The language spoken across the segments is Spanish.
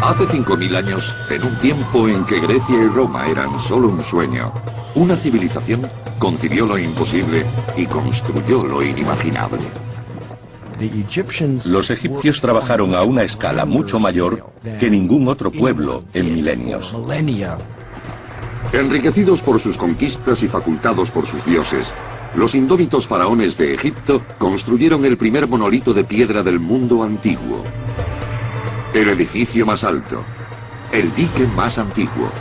Hace 5000 años, en un tiempo en que Grecia y Roma eran solo un sueño, una civilización concibió lo imposible y construyó lo inimaginable. Los egipcios trabajaron a una escala mucho mayor que ningún otro pueblo en milenios. Enriquecidos por sus conquistas y facultados por sus dioses, los indómitos faraones de Egipto construyeron el primer monolito de piedra del mundo antiguo. El edificio más alto, el dique más antiguo,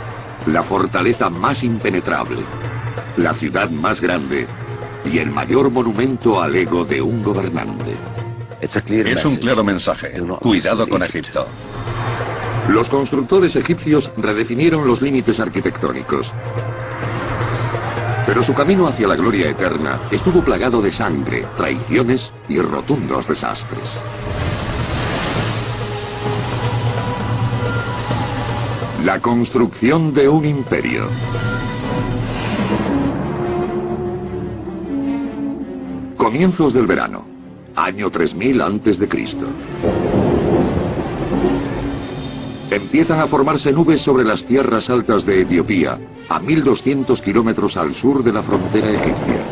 la fortaleza más impenetrable, la ciudad más grande y el mayor monumento al ego de un gobernante. Es un claro mensaje. Cuidado con Egipto. Los constructores egipcios redefinieron los límites arquitectónicos. Pero su camino hacia la gloria eterna estuvo plagado de sangre, traiciones y rotundos desastres. La construcción de un imperio. Comienzos del verano, año 3000 a.C. Empiezan a formarse nubes sobre las tierras altas de Etiopía, a 1200 kilómetros al sur de la frontera egipcia.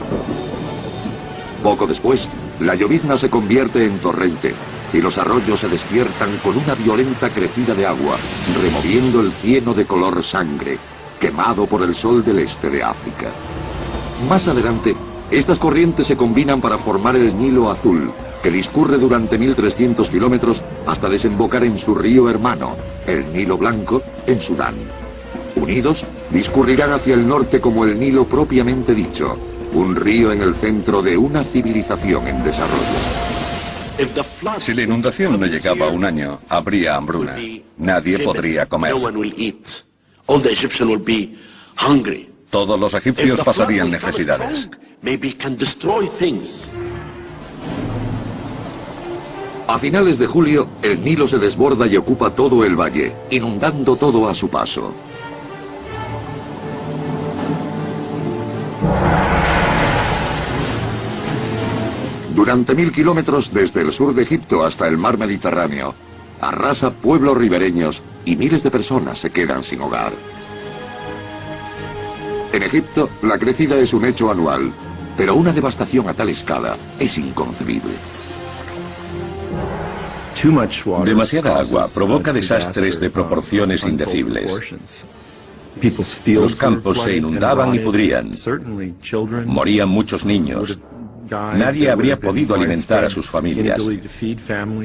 Poco después, la llovizna se convierte en torrente y los arroyos se despiertan con una violenta crecida de agua, removiendo el cieno de color sangre, quemado por el sol del este de África. Más adelante, estas corrientes se combinan para formar el Nilo Azul, que discurre durante 1300 kilómetros hasta desembocar en su río hermano, el Nilo Blanco, en Sudán. Unidos, discurrirán hacia el norte como el Nilo propiamente dicho, un río en el centro de una civilización en desarrollo. Si la inundación no llegaba a un año, habría hambruna. Nadie podría comer. Todos los egipcios pasarían necesidades. A finales de julio, el Nilo se desborda y ocupa todo el valle, inundando todo a su paso. Durante 1000 kilómetros desde el sur de Egipto hasta el mar Mediterráneo, arrasa pueblos ribereños y miles de personas se quedan sin hogar. En Egipto, la crecida es un hecho anual, pero una devastación a tal escala es inconcebible. Demasiada agua provoca desastres de proporciones indecibles. Los campos se inundaban y pudrían. Morían muchos niños. Nadie habría podido alimentar a sus familias.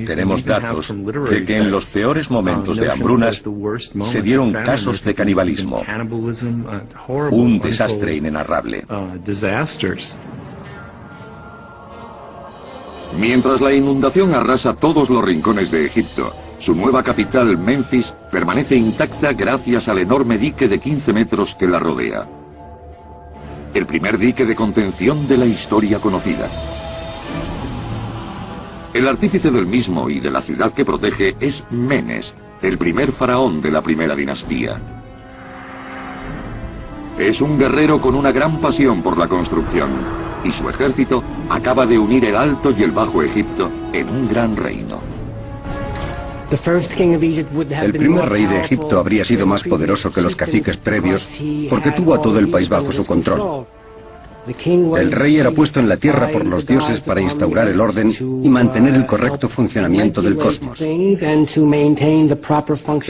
Tenemos datos de que en los peores momentos de hambrunas se dieron casos de canibalismo. Un desastre inenarrable. Mientras la inundación arrasa todos los rincones de Egipto, su nueva capital, Memphis, permanece intacta gracias al enorme dique de 15 metros que la rodea. El primer dique de contención de la historia conocida. El artífice del mismo y de la ciudad que protege es Menes, el primer faraón de la primera dinastía. Es un guerrero con una gran pasión por la construcción, y su ejército acaba de unir el Alto y el Bajo Egipto en un gran reino. El primer rey de Egipto habría sido más poderoso que los caciques previos porque tuvo a todo el país bajo su control. El rey era puesto en la tierra por los dioses para instaurar el orden y mantener el correcto funcionamiento del cosmos. Él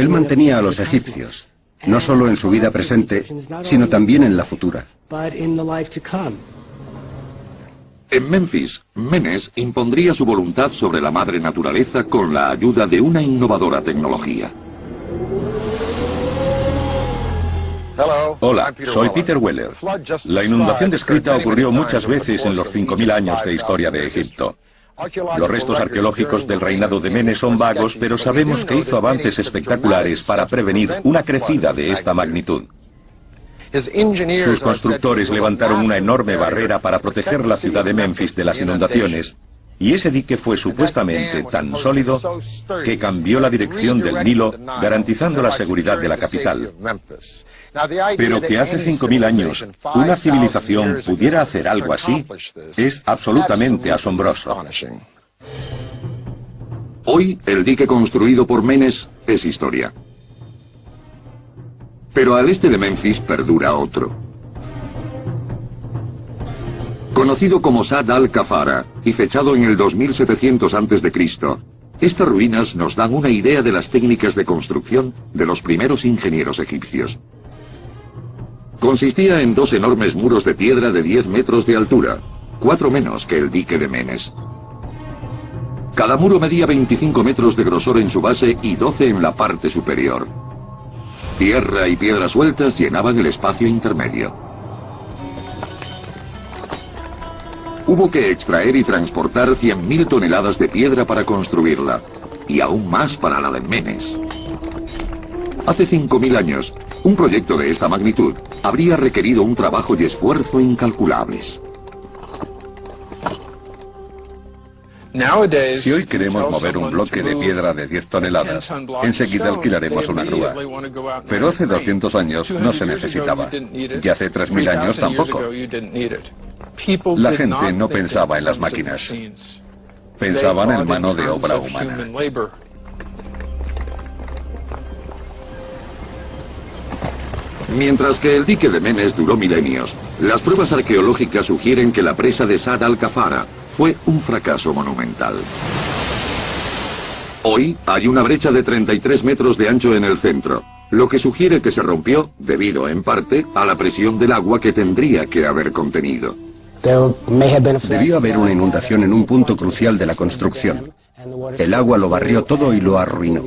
mantenía a los egipcios, no solo en su vida presente, sino también en la futura. En Memphis, Menes impondría su voluntad sobre la madre naturaleza con la ayuda de una innovadora tecnología. Hola, soy Peter Weller. La inundación descrita ocurrió muchas veces en los 5000 años de historia de Egipto. Los restos arqueológicos del reinado de Menes son vagos, pero sabemos que hizo avances espectaculares para prevenir una crecida de esta magnitud. Sus constructores levantaron una enorme barrera para proteger la ciudad de Memphis de las inundaciones, y ese dique fue supuestamente tan sólido que cambió la dirección del Nilo, garantizando la seguridad de la capital. Pero que hace 5000 años una civilización pudiera hacer algo así es absolutamente asombroso. Hoy, el dique construido por Menes es historia. Pero al este de Memphis perdura otro. Conocido como Sad al-Kafara y fechado en el 2700 a.C., estas ruinas nos dan una idea de las técnicas de construcción de los primeros ingenieros egipcios. Consistía en dos enormes muros de piedra de 10 metros de altura, 4 menos que el dique de Menes. Cada muro medía 25 metros de grosor en su base y 12 en la parte superior. Tierra y piedras sueltas llenaban el espacio intermedio. Hubo que extraer y transportar 100.000 toneladas de piedra para construirla, y aún más para la de Menes. Hace 5.000 años, un proyecto de esta magnitud habría requerido un trabajo y esfuerzo incalculables. Si hoy queremos mover un bloque de piedra de 10 toneladas, enseguida alquilaremos una grúa. Pero hace 200 años no se necesitaba. Y hace 3.000 años tampoco. La gente no pensaba en las máquinas. Pensaban en mano de obra humana. Mientras que el dique de Menes duró milenios, las pruebas arqueológicas sugieren que la presa de Sad al-Kafara fue un fracaso monumental. Hoy hay una brecha de 33 metros de ancho en el centro, lo que sugiere que se rompió debido, en parte, a la presión del agua que tendría que haber contenido. Debió haber una inundación en un punto crucial de la construcción. El agua lo barrió todo y lo arruinó.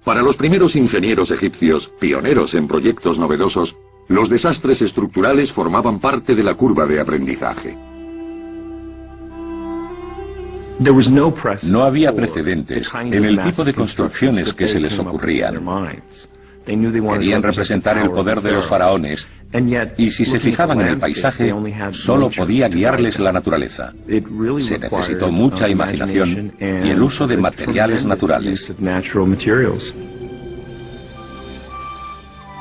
Para los primeros ingenieros egipcios, pioneros en proyectos novedosos, los desastres estructurales formaban parte de la curva de aprendizaje. No había precedentes en el tipo de construcciones que se les ocurrían. Querían representar el poder de los faraones, y si se fijaban en el paisaje, solo podía guiarles la naturaleza. Se necesitó mucha imaginación y el uso de materiales naturales.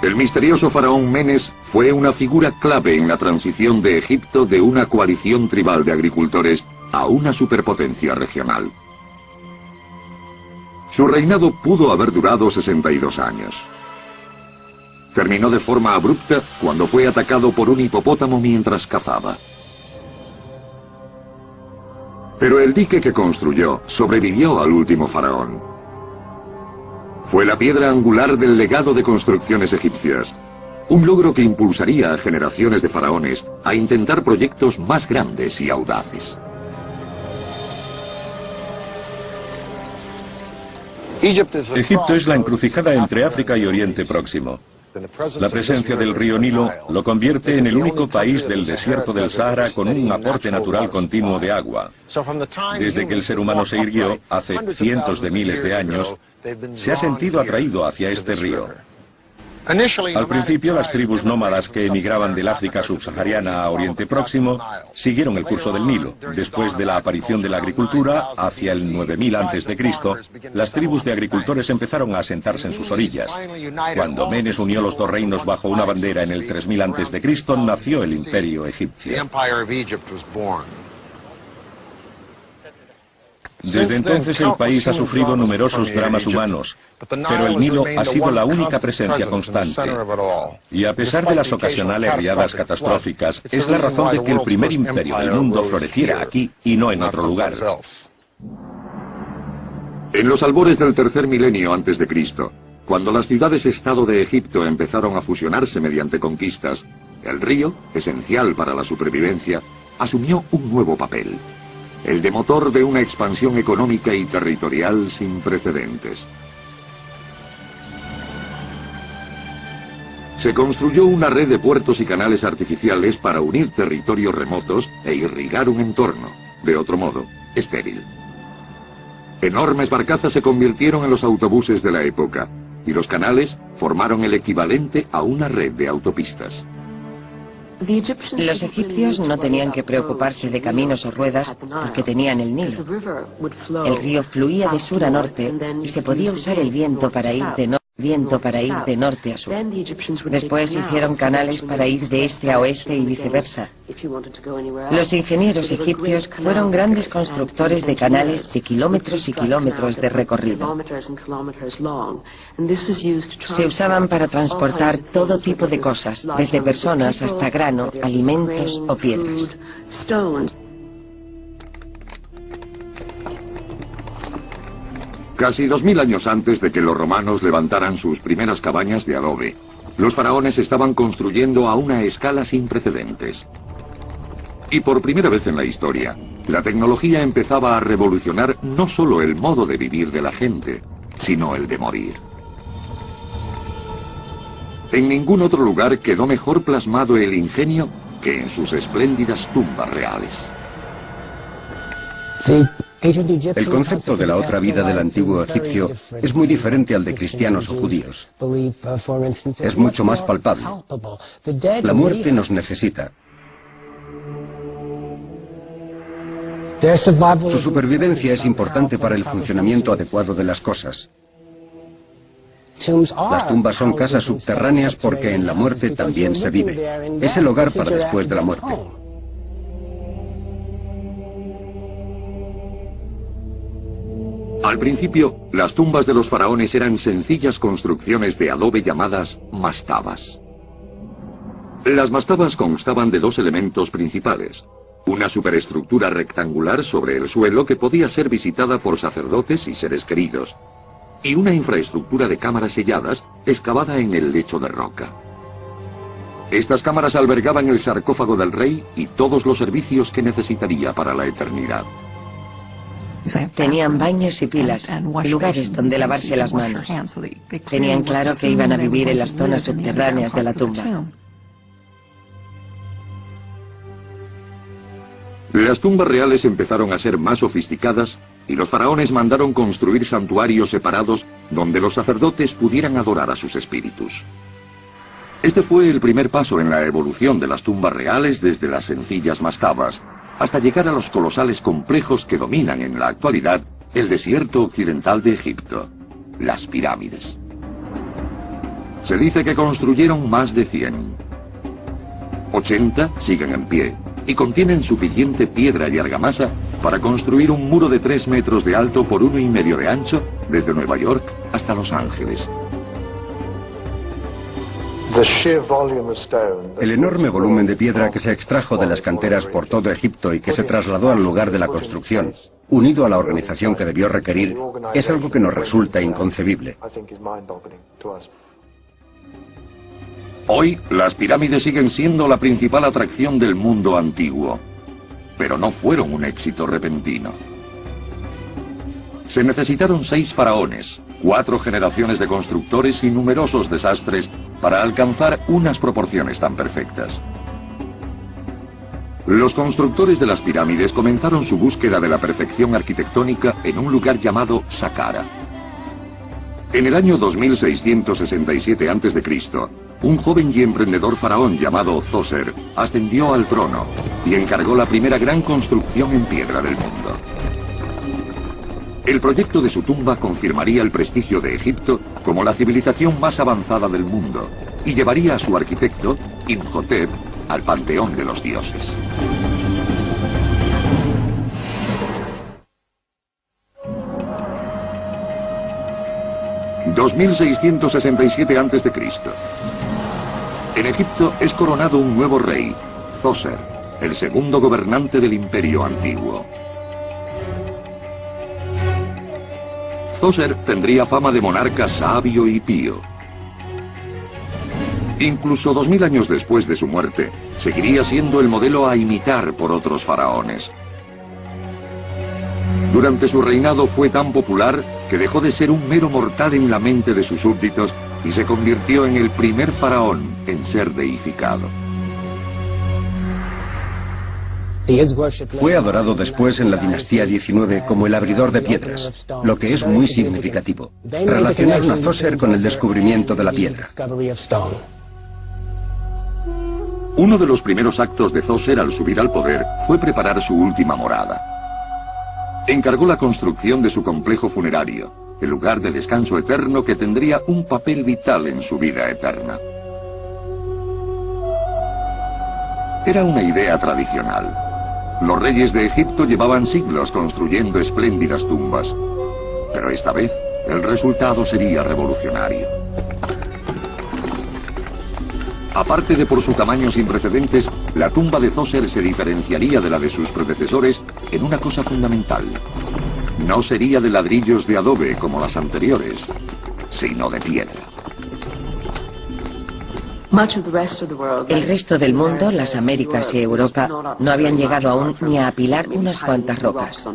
El misterioso faraón Menes fue una figura clave en la transición de Egipto de una coalición tribal de agricultores a una superpotencia regional. Su reinado pudo haber durado 62 años. Terminó de forma abrupta cuando fue atacado por un hipopótamo mientras cazaba. Pero el dique que construyó sobrevivió al último faraón. Fue la piedra angular del legado de construcciones egipcias, un logro que impulsaría a generaciones de faraones a intentar proyectos más grandes y audaces. Egipto es la encrucijada entre África y Oriente Próximo. La presencia del río Nilo lo convierte en el único país del desierto del Sahara con un aporte natural continuo de agua. Desde que el ser humano se irguió, hace cientos de miles de años, se ha sentido atraído hacia este río. Al principio, las tribus nómadas que emigraban del África subsahariana a Oriente Próximo siguieron el curso del Nilo. Después de la aparición de la agricultura, hacia el 9000 a.C., las tribus de agricultores empezaron a asentarse en sus orillas. Cuando Menes unió los dos reinos bajo una bandera en el 3000 a.C., nació el Imperio Egipcio. Desde entonces el país ha sufrido numerosos dramas humanos, pero el Nilo ha sido la única presencia constante. Y a pesar de las ocasionales riadas catastróficas, es la razón de que el primer imperio del mundo floreciera aquí y no en otro lugar. En los albores del tercer milenio antes de Cristo, cuando las ciudades-estado de Egipto empezaron a fusionarse mediante conquistas, el río, esencial para la supervivencia, asumió un nuevo papel. El de motor de una expansión económica y territorial sin precedentes. Se construyó una red de puertos y canales artificiales para unir territorios remotos e irrigar un entorno, de otro modo, estéril. Enormes barcazas se convirtieron en los autobuses de la época, y los canales formaron el equivalente a una red de autopistas. Los egipcios no tenían que preocuparse de caminos o ruedas porque tenían el Nilo. El río fluía de sur a norte y se podía usar el viento para ir de norte viento para ir de norte a sur. Después hicieron canales para ir de este a oeste y viceversa. Los ingenieros egipcios fueron grandes constructores de canales de kilómetros y kilómetros de recorrido. Se usaban para transportar todo tipo de cosas, desde personas hasta grano, alimentos o piedras. Casi 2000 años antes de que los romanos levantaran sus primeras cabañas de adobe, los faraones estaban construyendo a una escala sin precedentes. Y por primera vez en la historia, la tecnología empezaba a revolucionar no solo el modo de vivir de la gente, sino el de morir. En ningún otro lugar quedó mejor plasmado el ingenio que en sus espléndidas tumbas reales. El concepto de la otra vida del antiguo egipcio es muy diferente al de cristianos o judíos. Es mucho más palpable. La muerte nos necesita. Su supervivencia es importante para el funcionamiento adecuado de las cosas. Las tumbas son casas subterráneas porque en la muerte también se vive. Es el hogar para después de la muerte. Al principio, las tumbas de los faraones eran sencillas construcciones de adobe llamadas mastabas. Las mastabas constaban de dos elementos principales: una superestructura rectangular sobre el suelo que podía ser visitada por sacerdotes y seres queridos, y una infraestructura de cámaras selladas excavada en el lecho de roca. Estas cámaras albergaban el sarcófago del rey y todos los servicios que necesitaría para la eternidad. Tenían baños y pilas, lugares donde lavarse las manos. Tenían claro que iban a vivir en las zonas subterráneas de la tumba. Las tumbas reales empezaron a ser más sofisticadas y los faraones mandaron construir santuarios separados donde los sacerdotes pudieran adorar a sus espíritus. Este fue el primer paso en la evolución de las tumbas reales desde las sencillas mastabas hasta llegar a los colosales complejos que dominan en la actualidad el desierto occidental de Egipto, las pirámides. Se dice que construyeron más de 100. 80 siguen en pie y contienen suficiente piedra y argamasa para construir un muro de 3 metros de alto por 1,5 de ancho desde Nueva York hasta Los Ángeles. El enorme volumen de piedra que se extrajo de las canteras por todo Egipto y que se trasladó al lugar de la construcción, unido a la organización que debió requerir, es algo que nos resulta inconcebible. Hoy, las pirámides siguen siendo la principal atracción del mundo antiguo, pero no fueron un éxito repentino. Se necesitaron 6 faraones, 4 generaciones de constructores y numerosos desastres para alcanzar unas proporciones tan perfectas. Los constructores de las pirámides comenzaron su búsqueda de la perfección arquitectónica en un lugar llamado Saqqara. En el año 2667 a.C., un joven y emprendedor faraón llamado Zoser ascendió al trono y encargó la primera gran construcción en piedra del mundo. El proyecto de su tumba confirmaría el prestigio de Egipto como la civilización más avanzada del mundo y llevaría a su arquitecto, Imhotep, al panteón de los dioses. (2667 a.C.) En Egipto es coronado un nuevo rey, Zoser, el segundo gobernante del imperio antiguo. Zoser tendría fama de monarca sabio y pío. Incluso 2000 años después de su muerte, seguiría siendo el modelo a imitar por otros faraones. Durante su reinado fue tan popular que dejó de ser un mero mortal en la mente de sus súbditos y se convirtió en el primer faraón en ser deificado. Fue adorado después en la dinastía 19 como el abridor de piedras, lo que es muy significativo. Relacionaron a Zoser con el descubrimiento de la piedra. Uno de los primeros actos de Zoser al subir al poder fue preparar su última morada. Encargó la construcción de su complejo funerario, el lugar de descanso eterno que tendría un papel vital en su vida eterna. Era una idea tradicional. Los reyes de Egipto llevaban siglos construyendo espléndidas tumbas, pero esta vez el resultado sería revolucionario. Aparte de por su tamaño sin precedentes, la tumba de Djoser se diferenciaría de la de sus predecesores en una cosa fundamental. No sería de ladrillos de adobe como las anteriores, sino de piedra. El resto del mundo, las Américas y Europa, no habían llegado aún ni a apilar unas cuantas rocas.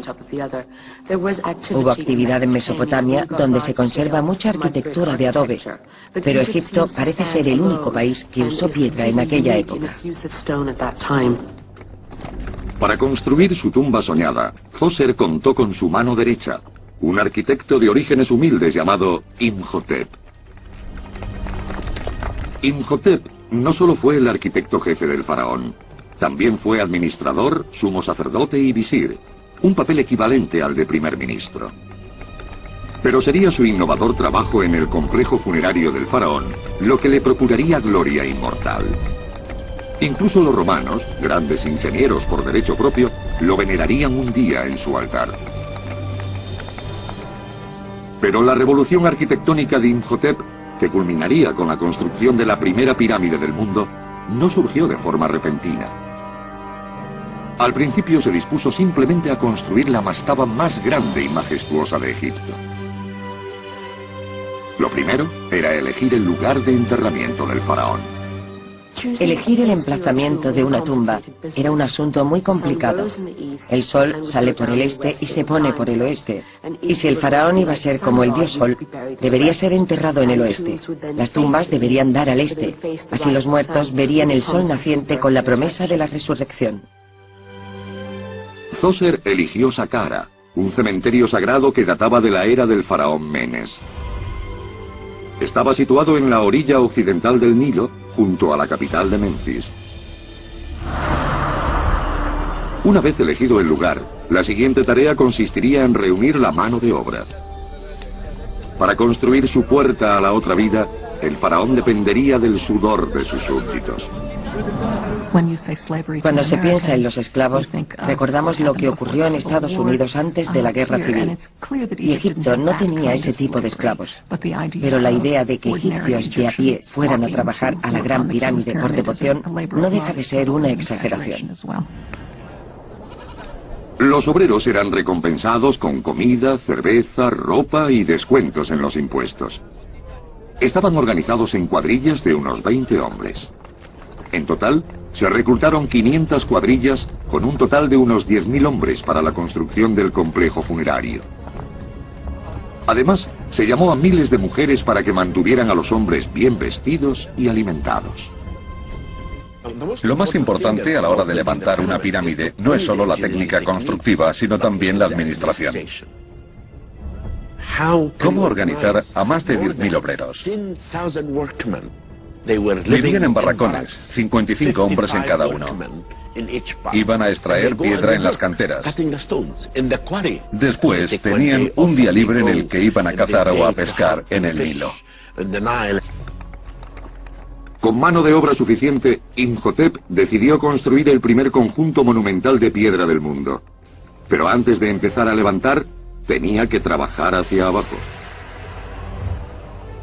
Hubo actividad en Mesopotamia, donde se conserva mucha arquitectura de adobe, pero Egipto parece ser el único país que usó piedra en aquella época. Para construir su tumba soñada, Djoser contó con su mano derecha, un arquitecto de orígenes humildes llamado Imhotep. Imhotep no solo fue el arquitecto jefe del faraón, también fue administrador, sumo sacerdote y visir, un papel equivalente al de primer ministro. Pero sería su innovador trabajo en el complejo funerario del faraón lo que le procuraría gloria inmortal. Incluso los romanos, grandes ingenieros por derecho propio, lo venerarían un día en su altar. Pero la revolución arquitectónica de Imhotep, que culminaría con la construcción de la primera pirámide del mundo, no surgió de forma repentina. Al principio se dispuso simplemente a construir la mastaba más grande y majestuosa de Egipto. Lo primero era elegir el lugar de enterramiento del faraón. Elegir el emplazamiento de una tumba era un asunto muy complicado. El sol sale por el este y se pone por el oeste. Y si el faraón iba a ser como el dios sol, debería ser enterrado en el oeste. Las tumbas deberían dar al este. Así los muertos verían el sol naciente con la promesa de la resurrección. Djoser eligió Saqqara, un cementerio sagrado que databa de la era del faraón Menes. Estaba situado en la orilla occidental del Nilo, junto a la capital de Memphis. Una vez elegido el lugar, la siguiente tarea consistiría en reunir la mano de obra. Para construir su puerta a la otra vida, el faraón dependería del sudor de sus súbditos. Cuando se piensa en los esclavos, recordamos lo que ocurrió en Estados Unidos antes de la Guerra Civil. Y Egipto no tenía ese tipo de esclavos. Pero la idea de que egipcios de a pie fueran a trabajar a la Gran Pirámide por devoción no deja de ser una exageración. Los obreros eran recompensados con comida, cerveza, ropa y descuentos en los impuestos. Estaban organizados en cuadrillas de unos 20 hombres. En total, se reclutaron 500 cuadrillas con un total de unos 10.000 hombres para la construcción del complejo funerario. Además, se llamó a miles de mujeres para que mantuvieran a los hombres bien vestidos y alimentados. Lo más importante a la hora de levantar una pirámide no es solo la técnica constructiva, sino también la administración. ¿Cómo organizar a más de 10.000 obreros? Vivían en barracones, 55 hombres en cada uno. Iban a extraer piedra en las canteras. Después tenían un día libre en el que iban a cazar o a pescar en el Nilo. Con mano de obra suficiente, Imhotep decidió construir el primer conjunto monumental de piedra del mundo. Pero antes de empezar a levantar, tenía que trabajar hacia abajo.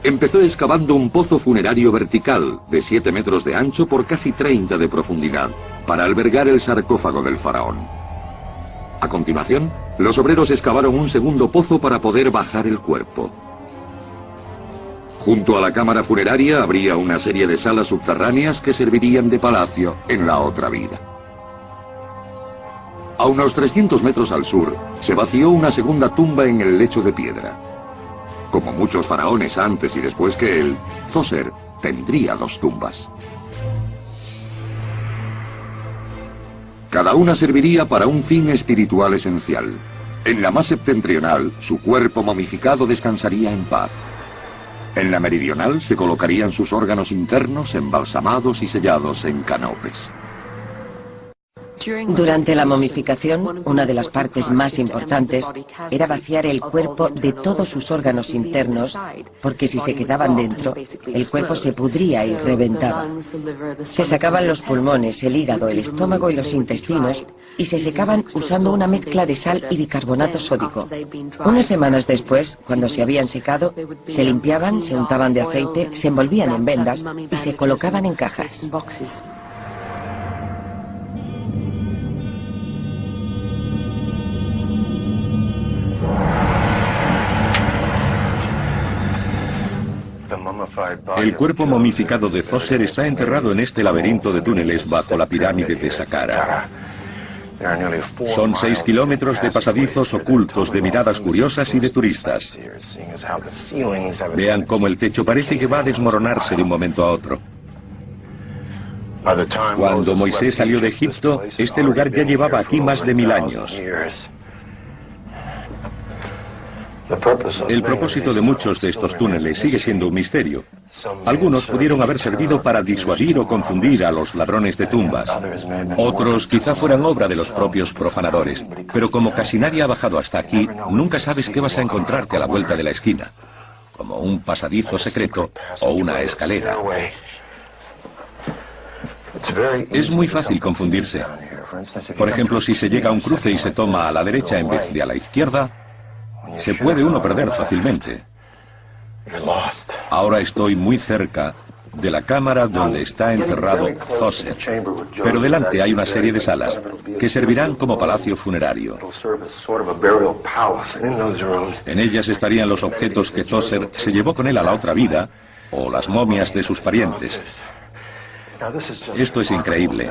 Empezó excavando un pozo funerario vertical de 7 metros de ancho por casi 30 de profundidad, para albergar el sarcófago del faraón. A continuación, los obreros excavaron un segundo pozo para poder bajar el cuerpo. Junto a la cámara funeraria habría una serie de salas subterráneas que servirían de palacio en la otra vida. A unos 300 metros al sur, se vació una segunda tumba en el lecho de piedra. Como muchos faraones antes y después que él, Djoser tendría 2 tumbas. Cada una serviría para un fin espiritual esencial. En la más septentrional, su cuerpo momificado descansaría en paz. En la meridional se colocarían sus órganos internos embalsamados y sellados en canopes. Durante la momificación, una de las partes más importantes era vaciar el cuerpo de todos sus órganos internos, porque si se quedaban dentro, el cuerpo se pudría y reventaba. Se sacaban los pulmones, el hígado, el estómago y los intestinos, y se secaban usando una mezcla de sal y bicarbonato sódico. Unas semanas después, cuando se habían secado, se limpiaban, se untaban de aceite, se envolvían en vendas y se colocaban en cajas. El cuerpo momificado de Zoser está enterrado en este laberinto de túneles bajo la pirámide de Saqqara. Son 6 kilómetros de pasadizos ocultos de miradas curiosas y de turistas. Vean cómo el techo parece que va a desmoronarse de un momento a otro. Cuando Moisés salió de Egipto, este lugar ya llevaba aquí más de 1000 años. El propósito de muchos de estos túneles sigue siendo un misterio. Algunos pudieron haber servido para disuadir o confundir a los ladrones de tumbas. Otros quizá fueran obra de los propios profanadores. Pero como casi nadie ha bajado hasta aquí, nunca sabes qué vas a encontrarte a la vuelta de la esquina. Como un pasadizo secreto o una escalera. Es muy fácil confundirse. Por ejemplo, si se llega a un cruce y se toma a la derecha en vez de a la izquierda, se puede uno perder fácilmente. Ahora estoy muy cerca de la cámara donde está enterrado Zoser, pero delante hay una serie de salas que servirán como palacio funerario. En ellas estarían los objetos que Zoser se llevó con él a la otra vida, o las momias de sus parientes. Esto es increíble.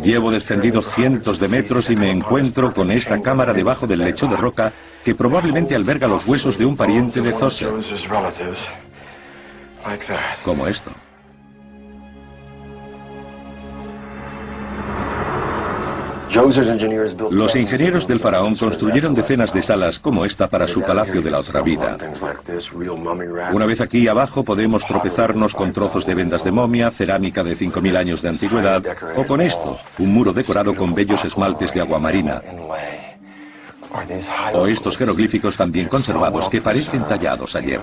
Llevo descendido cientos de metros y me encuentro con esta cámara debajo del lecho de roca que probablemente alberga los huesos de un pariente de Zoser. Como esto. Los ingenieros del faraón construyeron decenas de salas como esta para su palacio de la otra vida. Una vez aquí abajo podemos tropezarnos con trozos de vendas de momia, cerámica de 5000 años de antigüedad, o con esto, un muro decorado con bellos esmaltes de aguamarina. O estos jeroglíficos también conservados que parecen tallados ayer.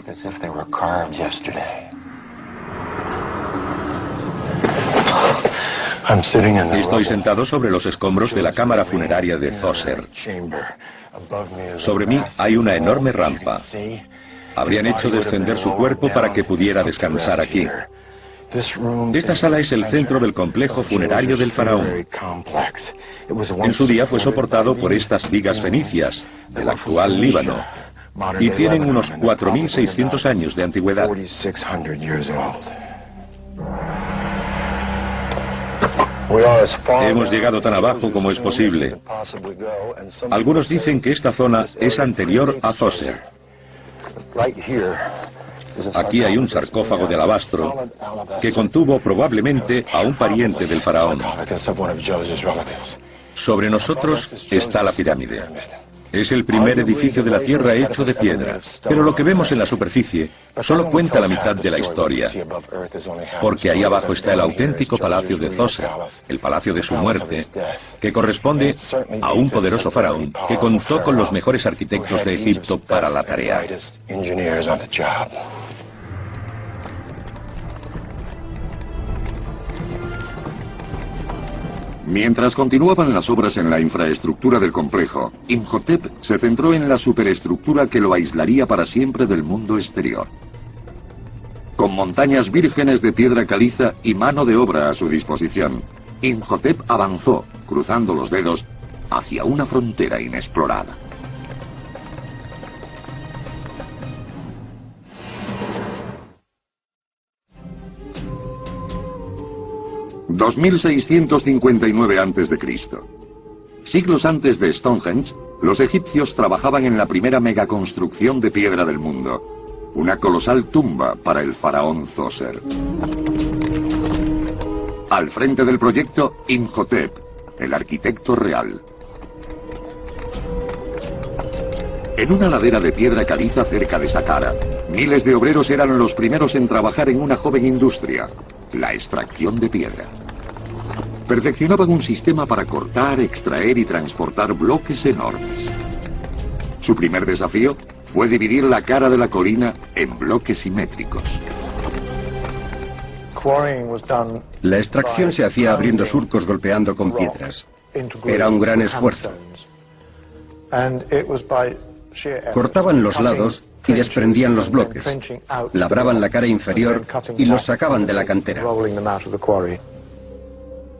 Estoy sentado sobre los escombros de la cámara funeraria de Zoser. Sobre mí hay una enorme rampa. Habrían hecho descender su cuerpo para que pudiera descansar aquí. Esta sala es el centro del complejo funerario del faraón. En su día fue soportado por estas vigas fenicias, del actual Líbano, y tienen unos 4600 años de antigüedad. Hemos llegado tan abajo como es posible. Algunos dicen que esta zona es anterior a Zoser. Aquí hay un sarcófago de alabastro que contuvo probablemente a un pariente del faraón. Sobre nosotros está la pirámide. Es el primer edificio de la Tierra hecho de piedra, pero lo que vemos en la superficie solo cuenta la mitad de la historia, porque ahí abajo está el auténtico palacio de Zoser, el palacio de su muerte, que corresponde a un poderoso faraón que contó con los mejores arquitectos de Egipto para la tarea. Mientras continuaban las obras en la infraestructura del complejo, Imhotep se centró en la superestructura que lo aislaría para siempre del mundo exterior. Con montañas vírgenes de piedra caliza y mano de obra a su disposición, Imhotep avanzó, cruzando los dedos, hacia una frontera inexplorada. (2659 a.C.) Siglos antes de Stonehenge, los egipcios trabajaban en la primera megaconstrucción de piedra del mundo, una colosal tumba para el faraón Zoser. Al frente del proyecto, Imhotep, el arquitecto real. En una ladera de piedra caliza cerca de Saqqara, miles de obreros eran los primeros en trabajar en una joven industria, la extracción de piedra. perfeccionaban un sistema para cortar, extraer y transportar bloques enormes. Su primer desafío fue dividir la cara de la colina en bloques simétricos. La extracción se hacía abriendo surcos golpeando con piedras. Era un gran esfuerzo. Cortaban los lados y desprendían los bloques, labraban la cara inferior y los sacaban de la cantera.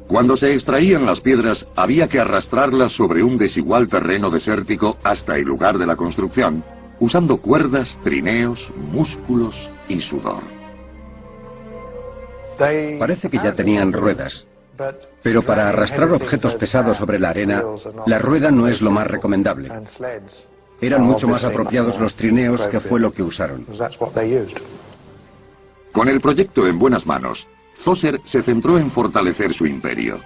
Cuando se extraían las piedras, había que arrastrarlas sobre un desigual terreno desértico hasta el lugar de la construcción, usando cuerdas, trineos, músculos y sudor. Parece que ya tenían ruedas, pero para arrastrar objetos pesados sobre la arena, la rueda no es lo más recomendable. Eran mucho más apropiados los trineos, que fue lo que usaron. Con el proyecto en buenas manos, Zoser se centró en fortalecer su imperio.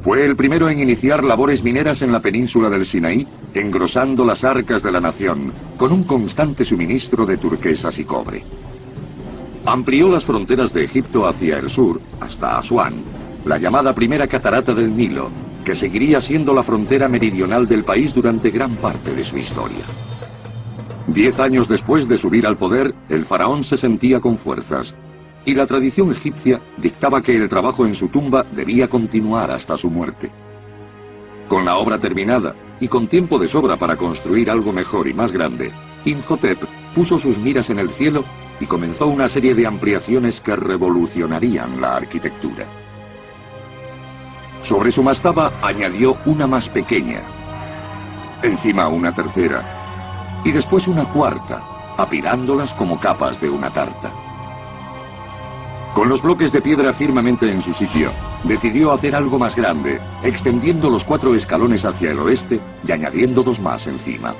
Fue el primero en iniciar labores mineras en la península del Sinaí, engrosando las arcas de la nación, con un constante suministro de turquesas y cobre. Amplió las fronteras de Egipto hacia el sur, hasta Asuán, la llamada primera catarata del Nilo, que seguiría siendo la frontera meridional del país durante gran parte de su historia. 10 años después de subir al poder, el faraón se sentía con fuerzas, y la tradición egipcia dictaba que el trabajo en su tumba debía continuar hasta su muerte. Con la obra terminada, y con tiempo de sobra para construir algo mejor y más grande, Imhotep puso sus miras en el cielo y comenzó una serie de ampliaciones que revolucionarían la arquitectura. Sobre su mastaba añadió una más pequeña, encima una tercera, y después una cuarta, apilándolas como capas de una tarta. Con los bloques de piedra firmemente en su sitio, decidió hacer algo más grande, extendiendo los 4 escalones hacia el oeste y añadiendo 2 más encima.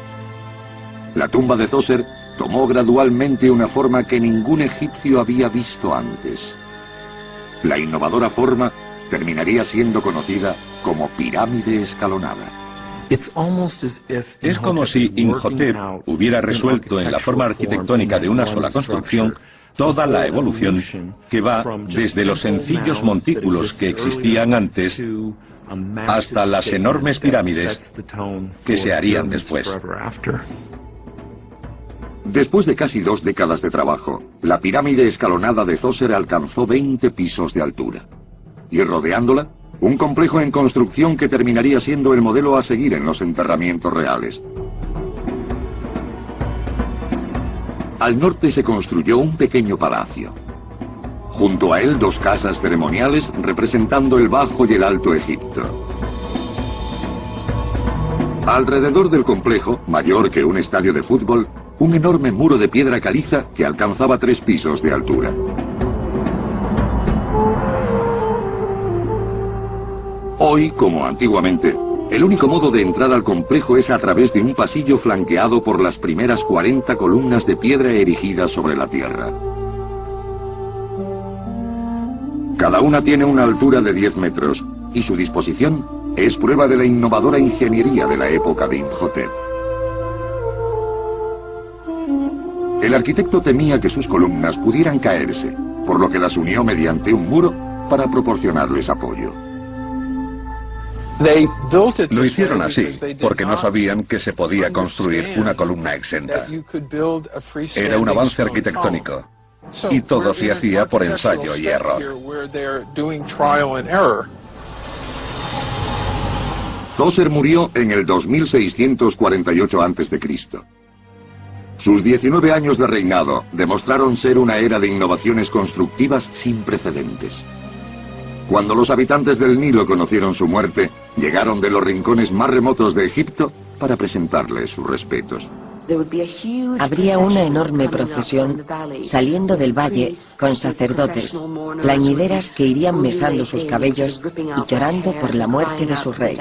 La tumba de Zoser tomó gradualmente una forma que ningún egipcio había visto antes. La innovadora forma terminaría siendo conocida como pirámide escalonada. Es como si Imhotep hubiera resuelto en la forma arquitectónica de una sola construcción toda la evolución que va desde los sencillos montículos que existían antes hasta las enormes pirámides que se harían después. Después de casi 2 décadas de trabajo, la pirámide escalonada de Zoser alcanzó 20 pisos de altura. Y rodeándola, un complejo en construcción que terminaría siendo el modelo a seguir en los enterramientos reales. Al norte se construyó un pequeño palacio. Junto a él 2 casas ceremoniales representando el Bajo y el Alto Egipto. Alrededor del complejo, mayor que un estadio de fútbol, un enorme muro de piedra caliza que alcanzaba 3 pisos de altura. Hoy, como antiguamente, el único modo de entrar al complejo es a través de un pasillo flanqueado por las primeras 40 columnas de piedra erigidas sobre la tierra. Cada una tiene una altura de 10 metros y su disposición es prueba de la innovadora ingeniería de la época de Imhotep. El arquitecto temía que sus columnas pudieran caerse, por lo que las unió mediante un muro para proporcionarles apoyo. Lo hicieron así, porque no sabían que se podía construir una columna exenta. Era un avance arquitectónico, y todo se hacía por ensayo y error. Zoser murió en el 2648 a.C. Sus 19 años de reinado demostraron ser una era de innovaciones constructivas sin precedentes. Cuando los habitantes del Nilo conocieron su muerte, llegaron de los rincones más remotos de Egipto para presentarle sus respetos. Habría una enorme procesión saliendo del valle con sacerdotes, plañideras que irían mesando sus cabellos y llorando por la muerte de su rey.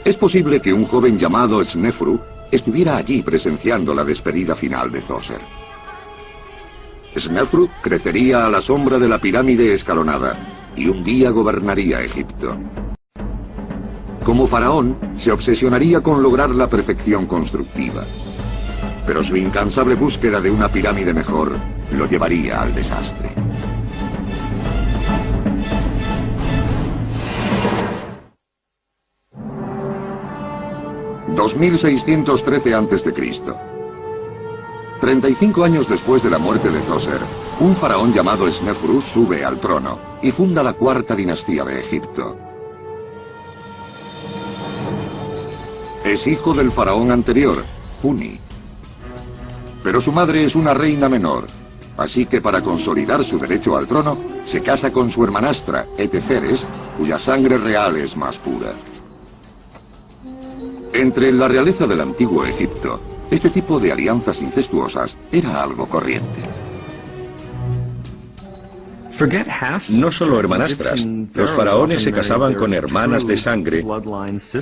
Es posible que un joven llamado Snefru estuviera allí presenciando la despedida final de Zoser. Snefru crecería a la sombra de la pirámide escalonada y un día gobernaría Egipto. Como faraón, se obsesionaría con lograr la perfección constructiva. pero su incansable búsqueda de una pirámide mejor lo llevaría al desastre. (2613 a.C.) 35 años después de la muerte de Djoser, un faraón llamado Snefru sube al trono y funda la cuarta dinastía de Egipto. Es hijo del faraón anterior, Huni. Pero su madre es una reina menor, así que para consolidar su derecho al trono, se casa con su hermanastra, Eteferes, cuya sangre real es más pura. Entre la realeza del antiguo Egipto, este tipo de alianzas incestuosas era algo corriente. No solo hermanastras, los faraones se casaban con hermanas de sangre,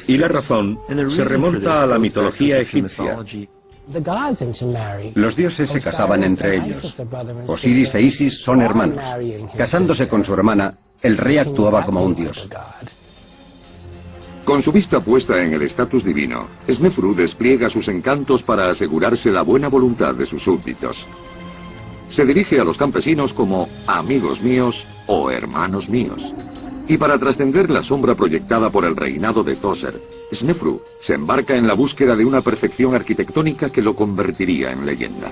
y la razón se remonta a la mitología egipcia. Los dioses se casaban entre ellos. Osiris e Isis son hermanos. Casándose con su hermana, el rey actuaba como un dios. Con su vista puesta en el estatus divino, Snefru despliega sus encantos para asegurarse la buena voluntad de sus súbditos. Se dirige a los campesinos como amigos míos o hermanos míos. Y para trascender la sombra proyectada por el reinado de Djoser, Snefru se embarca en la búsqueda de una perfección arquitectónica que lo convertiría en leyenda.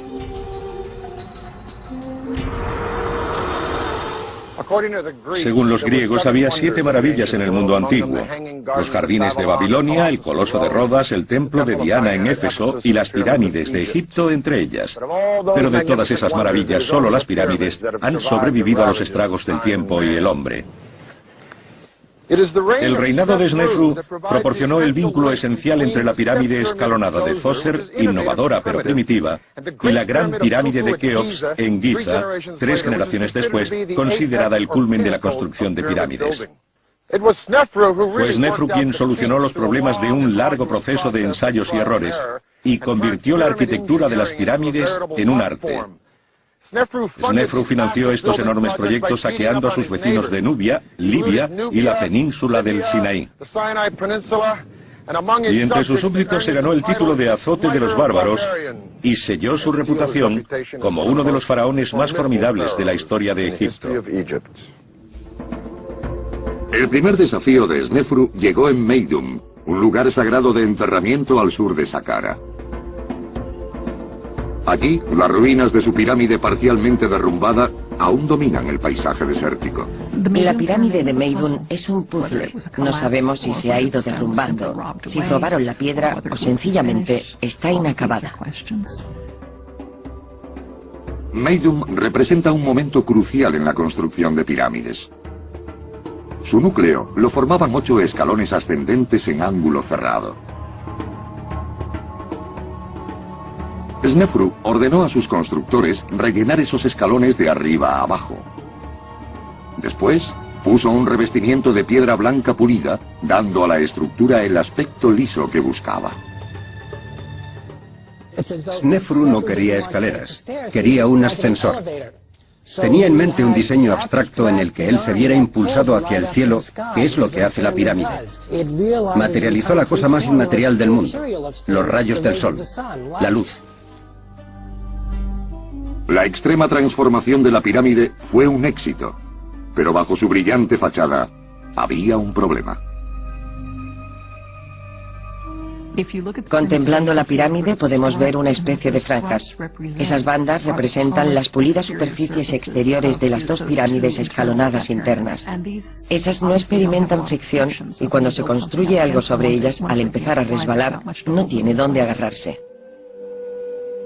Según los griegos, había 7 maravillas en el mundo antiguo: los jardines de Babilonia, el coloso de Rodas, el templo de Diana en Éfeso y las pirámides de Egipto entre ellas. Pero de todas esas maravillas, solo las pirámides han sobrevivido a los estragos del tiempo y el hombre. El reinado de Snefru proporcionó el vínculo esencial entre la pirámide escalonada de Djoser, innovadora pero primitiva, y la gran pirámide de Keops en Giza, 3 generaciones después, considerada el culmen de la construcción de pirámides. Fue Snefru quien solucionó los problemas de un largo proceso de ensayos y errores, y convirtió la arquitectura de las pirámides en un arte. Snefru financió estos enormes proyectos saqueando a sus vecinos de Nubia, Libia y la península del Sinaí. Y entre sus súbditos se ganó el título de azote de los bárbaros y selló su reputación como uno de los faraones más formidables de la historia de Egipto. El primer desafío de Snefru llegó en Meidum, un lugar sagrado de enterramiento al sur de Saqqara. Allí, las ruinas de su pirámide parcialmente derrumbada aún dominan el paisaje desértico. La pirámide de Meidum es un puzzle. No sabemos si se ha ido derrumbando, si robaron la piedra o sencillamente está inacabada. Meidum representa un momento crucial en la construcción de pirámides. Su núcleo lo formaban 8 escalones ascendentes en ángulo cerrado. Snefru ordenó a sus constructores rellenar esos escalones de arriba a abajo. Después, puso un revestimiento de piedra blanca pulida, dando a la estructura el aspecto liso que buscaba. Snefru no quería escaleras, quería un ascensor. Tenía en mente un diseño abstracto en el que él se viera impulsado hacia el cielo, que es lo que hace la pirámide. Materializó la cosa más inmaterial del mundo, los rayos del sol, la luz. La extrema transformación de la pirámide fue un éxito, pero bajo su brillante fachada había un problema. Contemplando la pirámide podemos ver una especie de franjas. Esas bandas representan las pulidas superficies exteriores de las 2 pirámides escalonadas internas. Esas no experimentan fricción y cuando se construye algo sobre ellas, al empezar a resbalar, no tiene dónde agarrarse.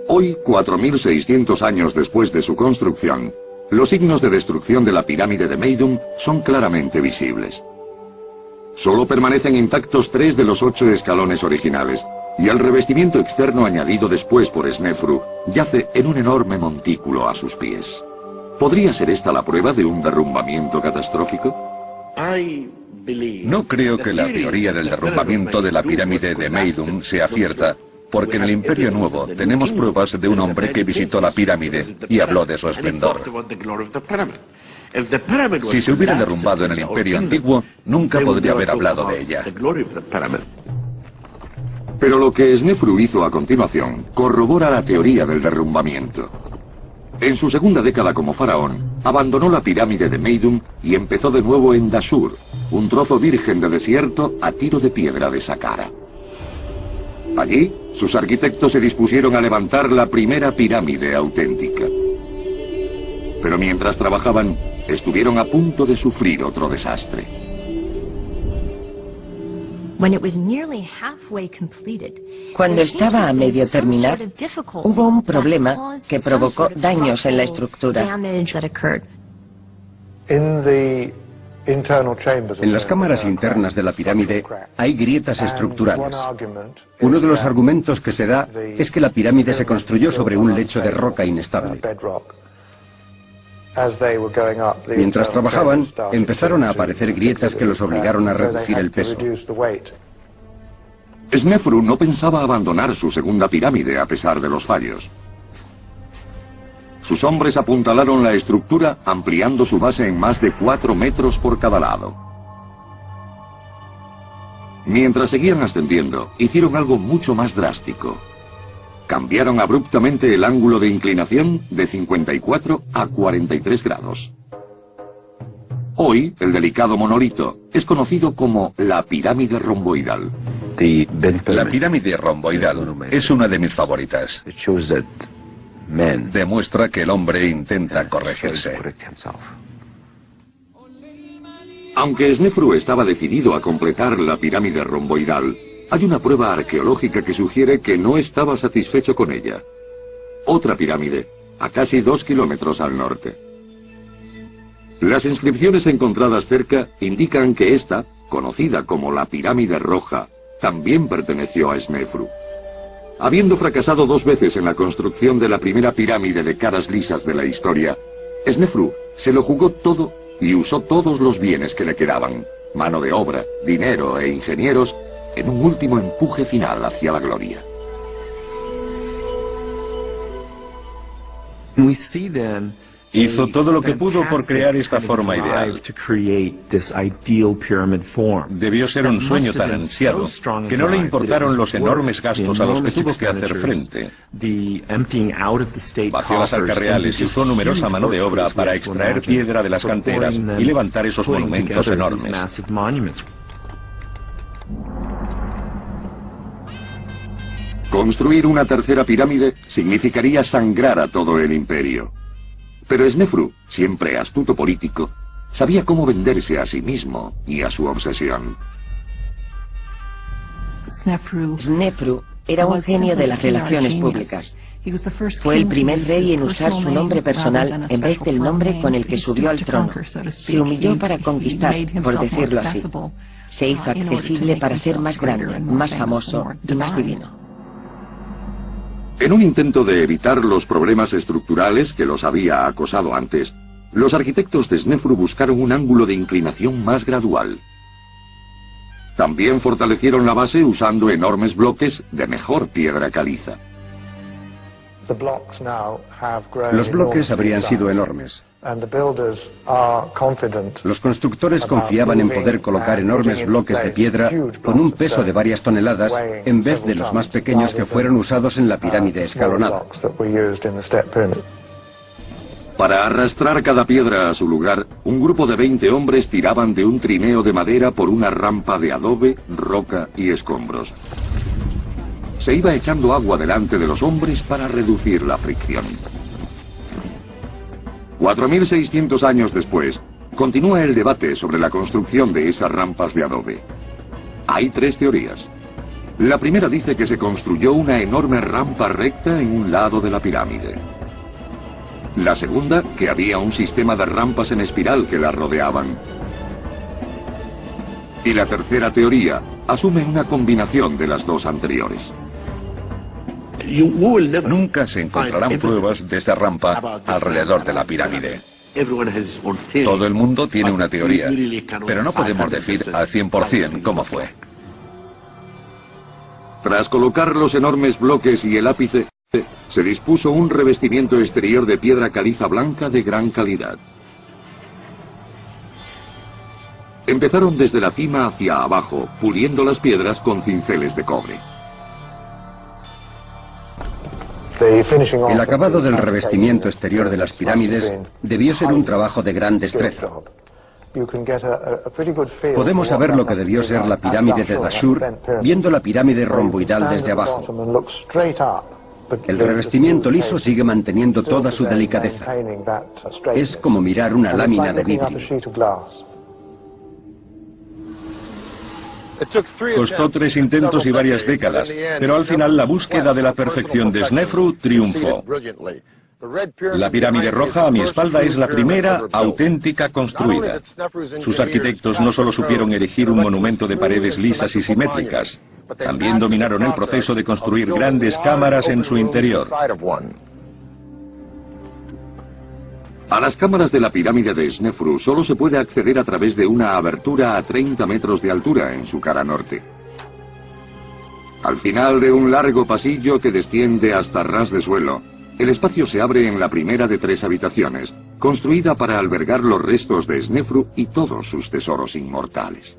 Hoy, 4.600 años después de su construcción, los signos de destrucción de la pirámide de Meidum son claramente visibles. Solo permanecen intactos 3 de los 8 escalones originales, y el revestimiento externo añadido después por Snefru yace en un enorme montículo a sus pies. ¿Podría ser esta la prueba de un derrumbamiento catastrófico? No creo que la teoría del derrumbamiento de la pirámide de Meidum sea cierta, porque en el Imperio Nuevo tenemos pruebas de un hombre que visitó la pirámide y habló de su esplendor. Si se hubiera derrumbado en el Imperio Antiguo, nunca podría haber hablado de ella. Pero lo que Snefru hizo a continuación corrobora la teoría del derrumbamiento. En su segunda década como faraón, abandonó la pirámide de Meidum y empezó de nuevo en Dashur, un trozo virgen de desierto a tiro de piedra de Saqqara. Allí, sus arquitectos se dispusieron a levantar la primera pirámide auténtica. Pero mientras trabajaban, estuvieron a punto de sufrir otro desastre. Cuando estaba a medio terminar, hubo un problema que provocó daños en la estructura. En las cámaras internas de la pirámide hay grietas estructurales. Uno de los argumentos que se da es que la pirámide se construyó sobre un lecho de roca inestable. Mientras trabajaban, empezaron a aparecer grietas que los obligaron a reducir el peso. Snefru no pensaba abandonar su segunda pirámide a pesar de los fallos. Sus hombres apuntalaron la estructura, ampliando su base en más de 4 metros por cada lado. Mientras seguían ascendiendo, hicieron algo mucho más drástico. Cambiaron abruptamente el ángulo de inclinación de 54 a 43 grados. Hoy, el delicado monolito es conocido como la pirámide romboidal. La pirámide romboidal es una de mis favoritas. Demuestra que el hombre intenta corregirse. Aunque Snefru estaba decidido a completar la pirámide romboidal, hay una prueba arqueológica que sugiere que no estaba satisfecho con ella. Otra pirámide, a casi 2 kilómetros al norte. Las inscripciones encontradas cerca indican que esta, conocida como la pirámide roja, también perteneció a Snefru. Habiendo fracasado 2 veces en la construcción de la primera pirámide de caras lisas de la historia, Snefru se lo jugó todo y usó todos los bienes que le quedaban, mano de obra, dinero e ingenieros, en un último empuje final hacia la gloria. Hizo todo lo que pudo por crear esta forma ideal. Debió ser un sueño tan ansiado que no le importaron los enormes gastos a los que tuvo que hacer frente. Vació las arcas reales y usó numerosa mano de obra para extraer piedra de las canteras y levantar esos monumentos enormes. Construir una tercera pirámide significaría sangrar a todo el imperio. Pero Snefru, siempre astuto político, sabía cómo venderse a sí mismo y a su obsesión. Snefru era un genio de las relaciones públicas. Fue el primer rey en usar su nombre personal en vez del nombre con el que subió al trono. Se humilló para conquistar, por decirlo así. Se hizo accesible para ser más grande, más famoso y más divino. En un intento de evitar los problemas estructurales que los había acosado antes, los arquitectos de Snefru buscaron un ángulo de inclinación más gradual. También fortalecieron la base usando enormes bloques de mejor piedra caliza. Los bloques habrían sido enormes. Los constructores confiaban en poder colocar enormes bloques de piedra con un peso de varias toneladas en vez de los más pequeños que fueron usados en la pirámide escalonada. Para arrastrar cada piedra a su lugar, un grupo de 20 hombres tiraban de un trineo de madera por una rampa de adobe, roca y escombros. Se iba echando agua delante de los hombres para reducir la fricción. 4.600 años después, continúa el debate sobre la construcción de esas rampas de adobe. Hay 3 teorías. La primera dice que se construyó una enorme rampa recta en un lado de la pirámide. La segunda, que había un sistema de rampas en espiral que la rodeaban. Y la tercera teoría asume una combinación de las 2 anteriores. Nunca se encontrarán pruebas de esta rampa alrededor de la pirámide. Todo el mundo tiene una teoría, pero no podemos decir al 100% cómo fue. Tras colocar los enormes bloques y el ápice, se dispuso un revestimiento exterior de piedra caliza blanca de gran calidad. Empezaron desde la cima hacia abajo, puliendo las piedras con cinceles de cobre. El acabado del revestimiento exterior de las pirámides debió ser un trabajo de gran destreza. Podemos saber lo que debió ser la pirámide de Dashur viendo la pirámide romboidal desde abajo. El revestimiento liso sigue manteniendo toda su delicadeza. Es como mirar una lámina de vidrio. Costó 3 intentos y varias décadas, pero al final la búsqueda de la perfección de Snefru triunfó. La pirámide roja a mi espalda es la primera auténtica construida. Sus arquitectos no solo supieron erigir un monumento de paredes lisas y simétricas, también dominaron el proceso de construir grandes cámaras en su interior. A las cámaras de la pirámide de Snefru solo se puede acceder a través de una abertura a 30 metros de altura en su cara norte. Al final de un largo pasillo que desciende hasta ras de suelo, el espacio se abre en la primera de 3 habitaciones, construida para albergar los restos de Snefru y todos sus tesoros inmortales.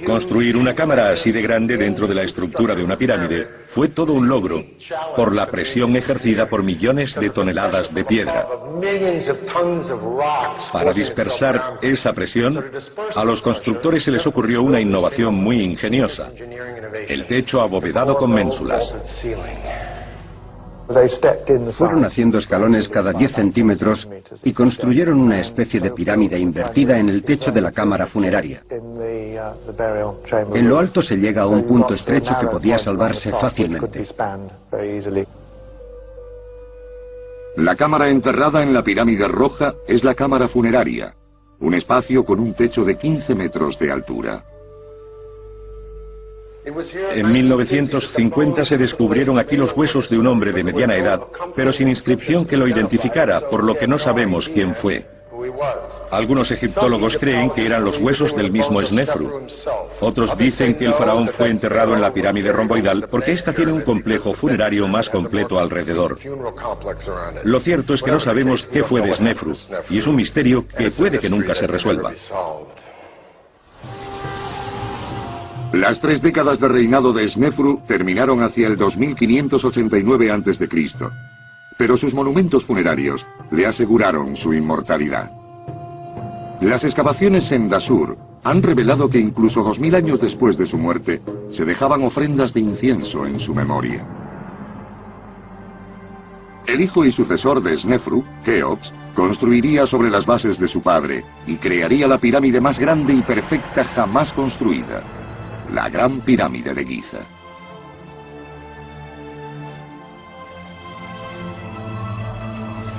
Construir una cámara así de grande dentro de la estructura de una pirámide fue todo un logro, por la presión ejercida por millones de toneladas de piedra. Para dispersar esa presión, a los constructores se les ocurrió una innovación muy ingeniosa: el techo abovedado con ménsulas. Fueron haciendo escalones cada 10 centímetros y construyeron una especie de pirámide invertida en el techo de la cámara funeraria. En lo alto se llega a un punto estrecho que podía salvarse fácilmente. La cámara enterrada en la pirámide roja es la cámara funeraria, un espacio con un techo de 15 metros de altura. En 1950 se descubrieron aquí los huesos de un hombre de mediana edad, pero sin inscripción que lo identificara, por lo que no sabemos quién fue. Algunos egiptólogos creen que eran los huesos del mismo Snefru. Otros dicen que el faraón fue enterrado en la pirámide romboidal porque ésta tiene un complejo funerario más completo alrededor. Lo cierto es que no sabemos qué fue de Snefru, y es un misterio que puede que nunca se resuelva. Las 3 décadas de reinado de Snefru terminaron hacia el 2589 a.C., pero sus monumentos funerarios le aseguraron su inmortalidad. Las excavaciones en Dashur han revelado que incluso 2000 años después de su muerte, se dejaban ofrendas de incienso en su memoria. El hijo y sucesor de Snefru, Keops, construiría sobre las bases de su padre y crearía la pirámide más grande y perfecta jamás construida: la Gran Pirámide de Giza.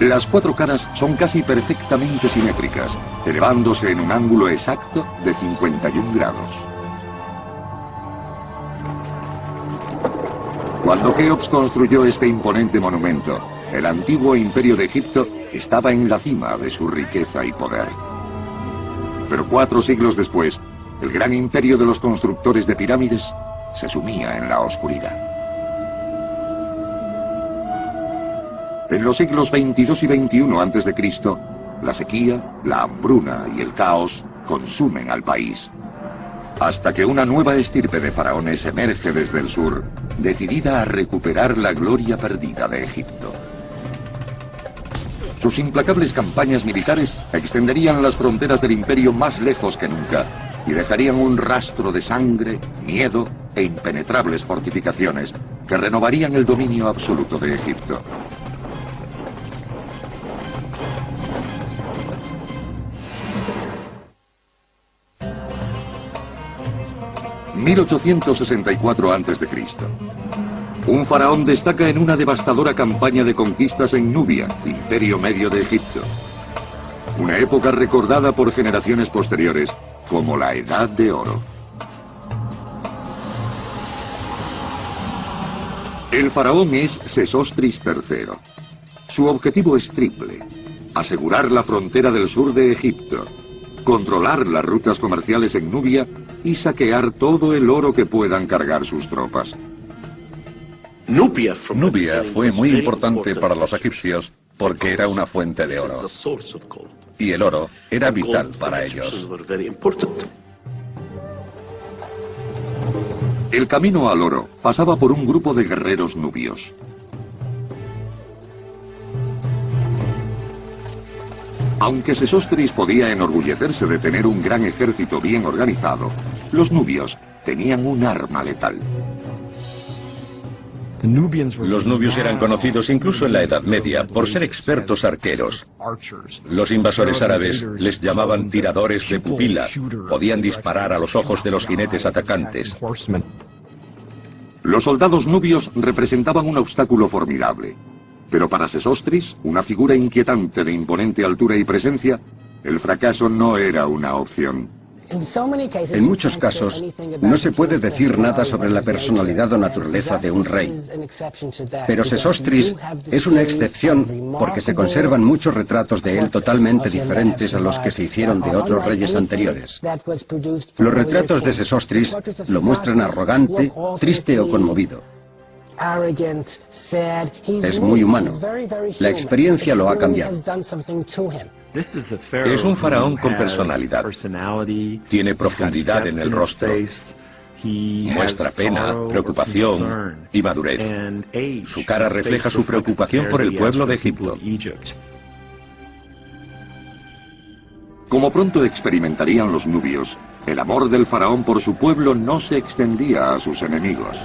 Las 4 caras son casi perfectamente simétricas, elevándose en un ángulo exacto de 51 grados. Cuando Keops construyó este imponente monumento, el antiguo imperio de Egipto estaba en la cima de su riqueza y poder. Pero 4 siglos después, el gran imperio de los constructores de pirámides se sumía en la oscuridad. En los siglos XXII y XXI a.C., la sequía, la hambruna y el caos consumen al país, hasta que una nueva estirpe de faraones emerge desde el sur, decidida a recuperar la gloria perdida de Egipto. Sus implacables campañas militares extenderían las fronteras del imperio más lejos que nunca, y dejarían un rastro de sangre, miedo e impenetrables fortificaciones que renovarían el dominio absoluto de Egipto. ...1864 a.C. Un faraón destaca en una devastadora campaña de conquistas en Nubia, imperio medio de Egipto. Una época recordada por generaciones posteriores como la Edad de Oro. El faraón es Sesostris III. Su objetivo es triple: asegurar la frontera del sur de Egipto, controlar las rutas comerciales en Nubia y saquear todo el oro que puedan cargar sus tropas. Nubia fue muy importante para los egipcios porque era una fuente de oro. Y el oro era vital para ellos. El camino al oro pasaba por un grupo de guerreros nubios. Aunque Sesostris podía enorgullecerse de tener un gran ejército bien organizado, los nubios tenían un arma letal. Los nubios eran conocidos incluso en la Edad Media por ser expertos arqueros. Los invasores árabes les llamaban tiradores de pupila. Podían disparar a los ojos de los jinetes atacantes. Los soldados nubios representaban un obstáculo formidable. Pero para Sesostris, una figura inquietante de imponente altura y presencia, el fracaso no era una opción. En muchos casos, no se puede decir nada sobre la personalidad o naturaleza de un rey. Pero Sesostris es una excepción porque se conservan muchos retratos de él totalmente diferentes a los que se hicieron de otros reyes anteriores. Los retratos de Sesostris lo muestran arrogante, triste o conmovido. Es muy humano. La experiencia lo ha cambiado. Es un faraón con personalidad. Tiene profundidad en el rostro. Muestra pena, preocupación y madurez. Su cara refleja su preocupación por el pueblo de Egipto. Como pronto experimentarían los nubios, el amor del faraón por su pueblo no se extendía a sus enemigos.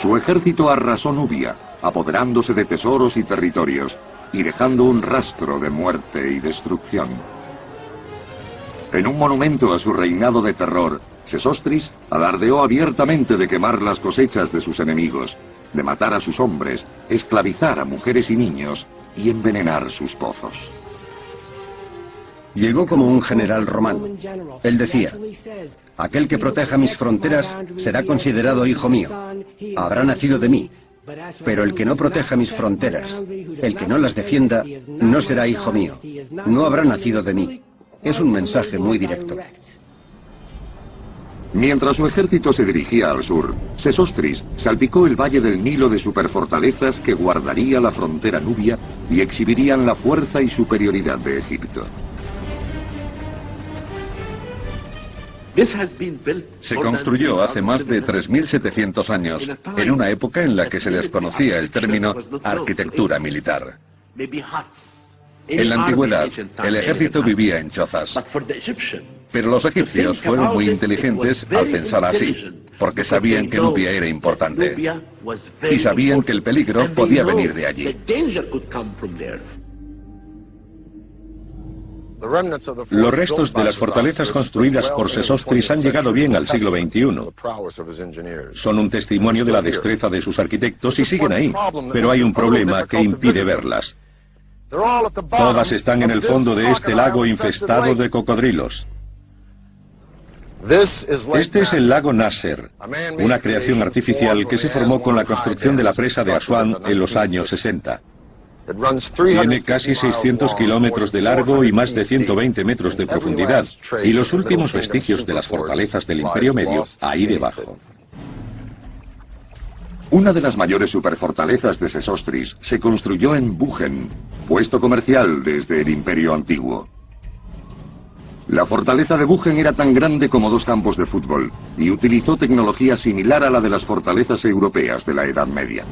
Su ejército arrasó Nubia, apoderándose de tesoros y territorios, y dejando un rastro de muerte y destrucción. En un monumento a su reinado de terror, Sesostris alardeó abiertamente de quemar las cosechas de sus enemigos, de matar a sus hombres, esclavizar a mujeres y niños y envenenar sus pozos. Llegó como un general romano. Él decía: aquel que proteja mis fronteras será considerado hijo mío. Habrá nacido de mí. Pero el que no proteja mis fronteras, el que no las defienda, no será hijo mío. No habrá nacido de mí. Es un mensaje muy directo. Mientras su ejército se dirigía al sur, Sesostris salpicó el valle del Nilo de superfortalezas que guardaría la frontera nubia y exhibirían la fuerza y superioridad de Egipto. Se construyó hace más de 3.700 años, en una época en la que se desconocía el término arquitectura militar. En la antigüedad, el ejército vivía en chozas. Pero los egipcios fueron muy inteligentes al pensar así, porque sabían que Nubia era importante. Y sabían que el peligro podía venir de allí. Los restos de las fortalezas construidas por Sesostris han llegado bien al siglo XXI. Son un testimonio de la destreza de sus arquitectos y siguen ahí, pero hay un problema que impide verlas. Todas están en el fondo de este lago infestado de cocodrilos. Este es el lago Nasser, una creación artificial que se formó con la construcción de la presa de Asuán en los años 60. Tiene casi 600 kilómetros de largo y más de 120 metros de profundidad, y los últimos vestigios de las fortalezas del Imperio Medio ahí debajo. Una de las mayores superfortalezas de Sesostris se construyó en Buchen, puesto comercial desde el Imperio Antiguo. La fortaleza de Buchen era tan grande como 2 campos de fútbol y utilizó tecnología similar a la de las fortalezas europeas de la Edad Media.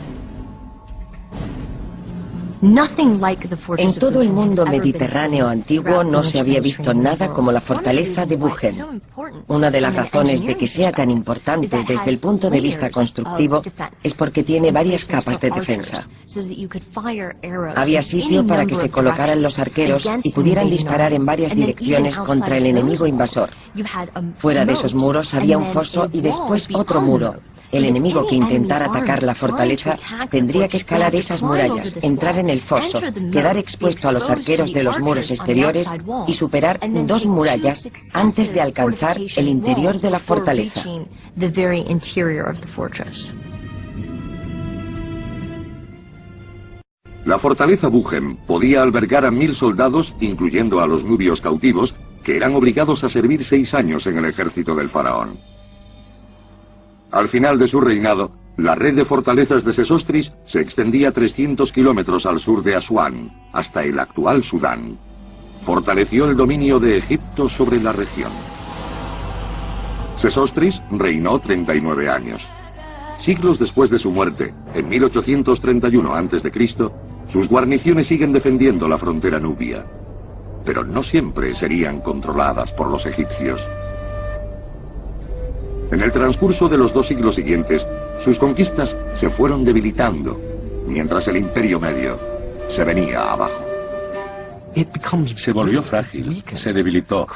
En todo el mundo mediterráneo antiguo no se había visto nada como la fortaleza de Buchen. Una de las razones de que sea tan importante desde el punto de vista constructivo es porque tiene varias capas de defensa. Había sitio para que se colocaran los arqueros y pudieran disparar en varias direcciones contra el enemigo invasor. Fuera de esos muros había un foso y después otro muro. El enemigo que intentara atacar la fortaleza tendría que escalar esas murallas, entrar en el foso, quedar expuesto a los arqueros de los muros exteriores y superar 2 murallas antes de alcanzar el interior de la fortaleza. La fortaleza Buchen podía albergar a 1000 soldados, incluyendo a los nubios cautivos, que eran obligados a servir 6 años en el ejército del faraón. Al final de su reinado, la red de fortalezas de Sesostris se extendía 300 kilómetros al sur de Asuán, hasta el actual Sudán. Fortaleció el dominio de Egipto sobre la región. Sesostris reinó 39 años. Siglos después de su muerte, en 1831 a.C., sus guarniciones siguen defendiendo la frontera nubia. Pero no siempre serían controladas por los egipcios. En el transcurso de los 2 siglos siguientes, sus conquistas se fueron debilitando, mientras el Imperio Medio se venía abajo. Se volvió frágil, se debilitó.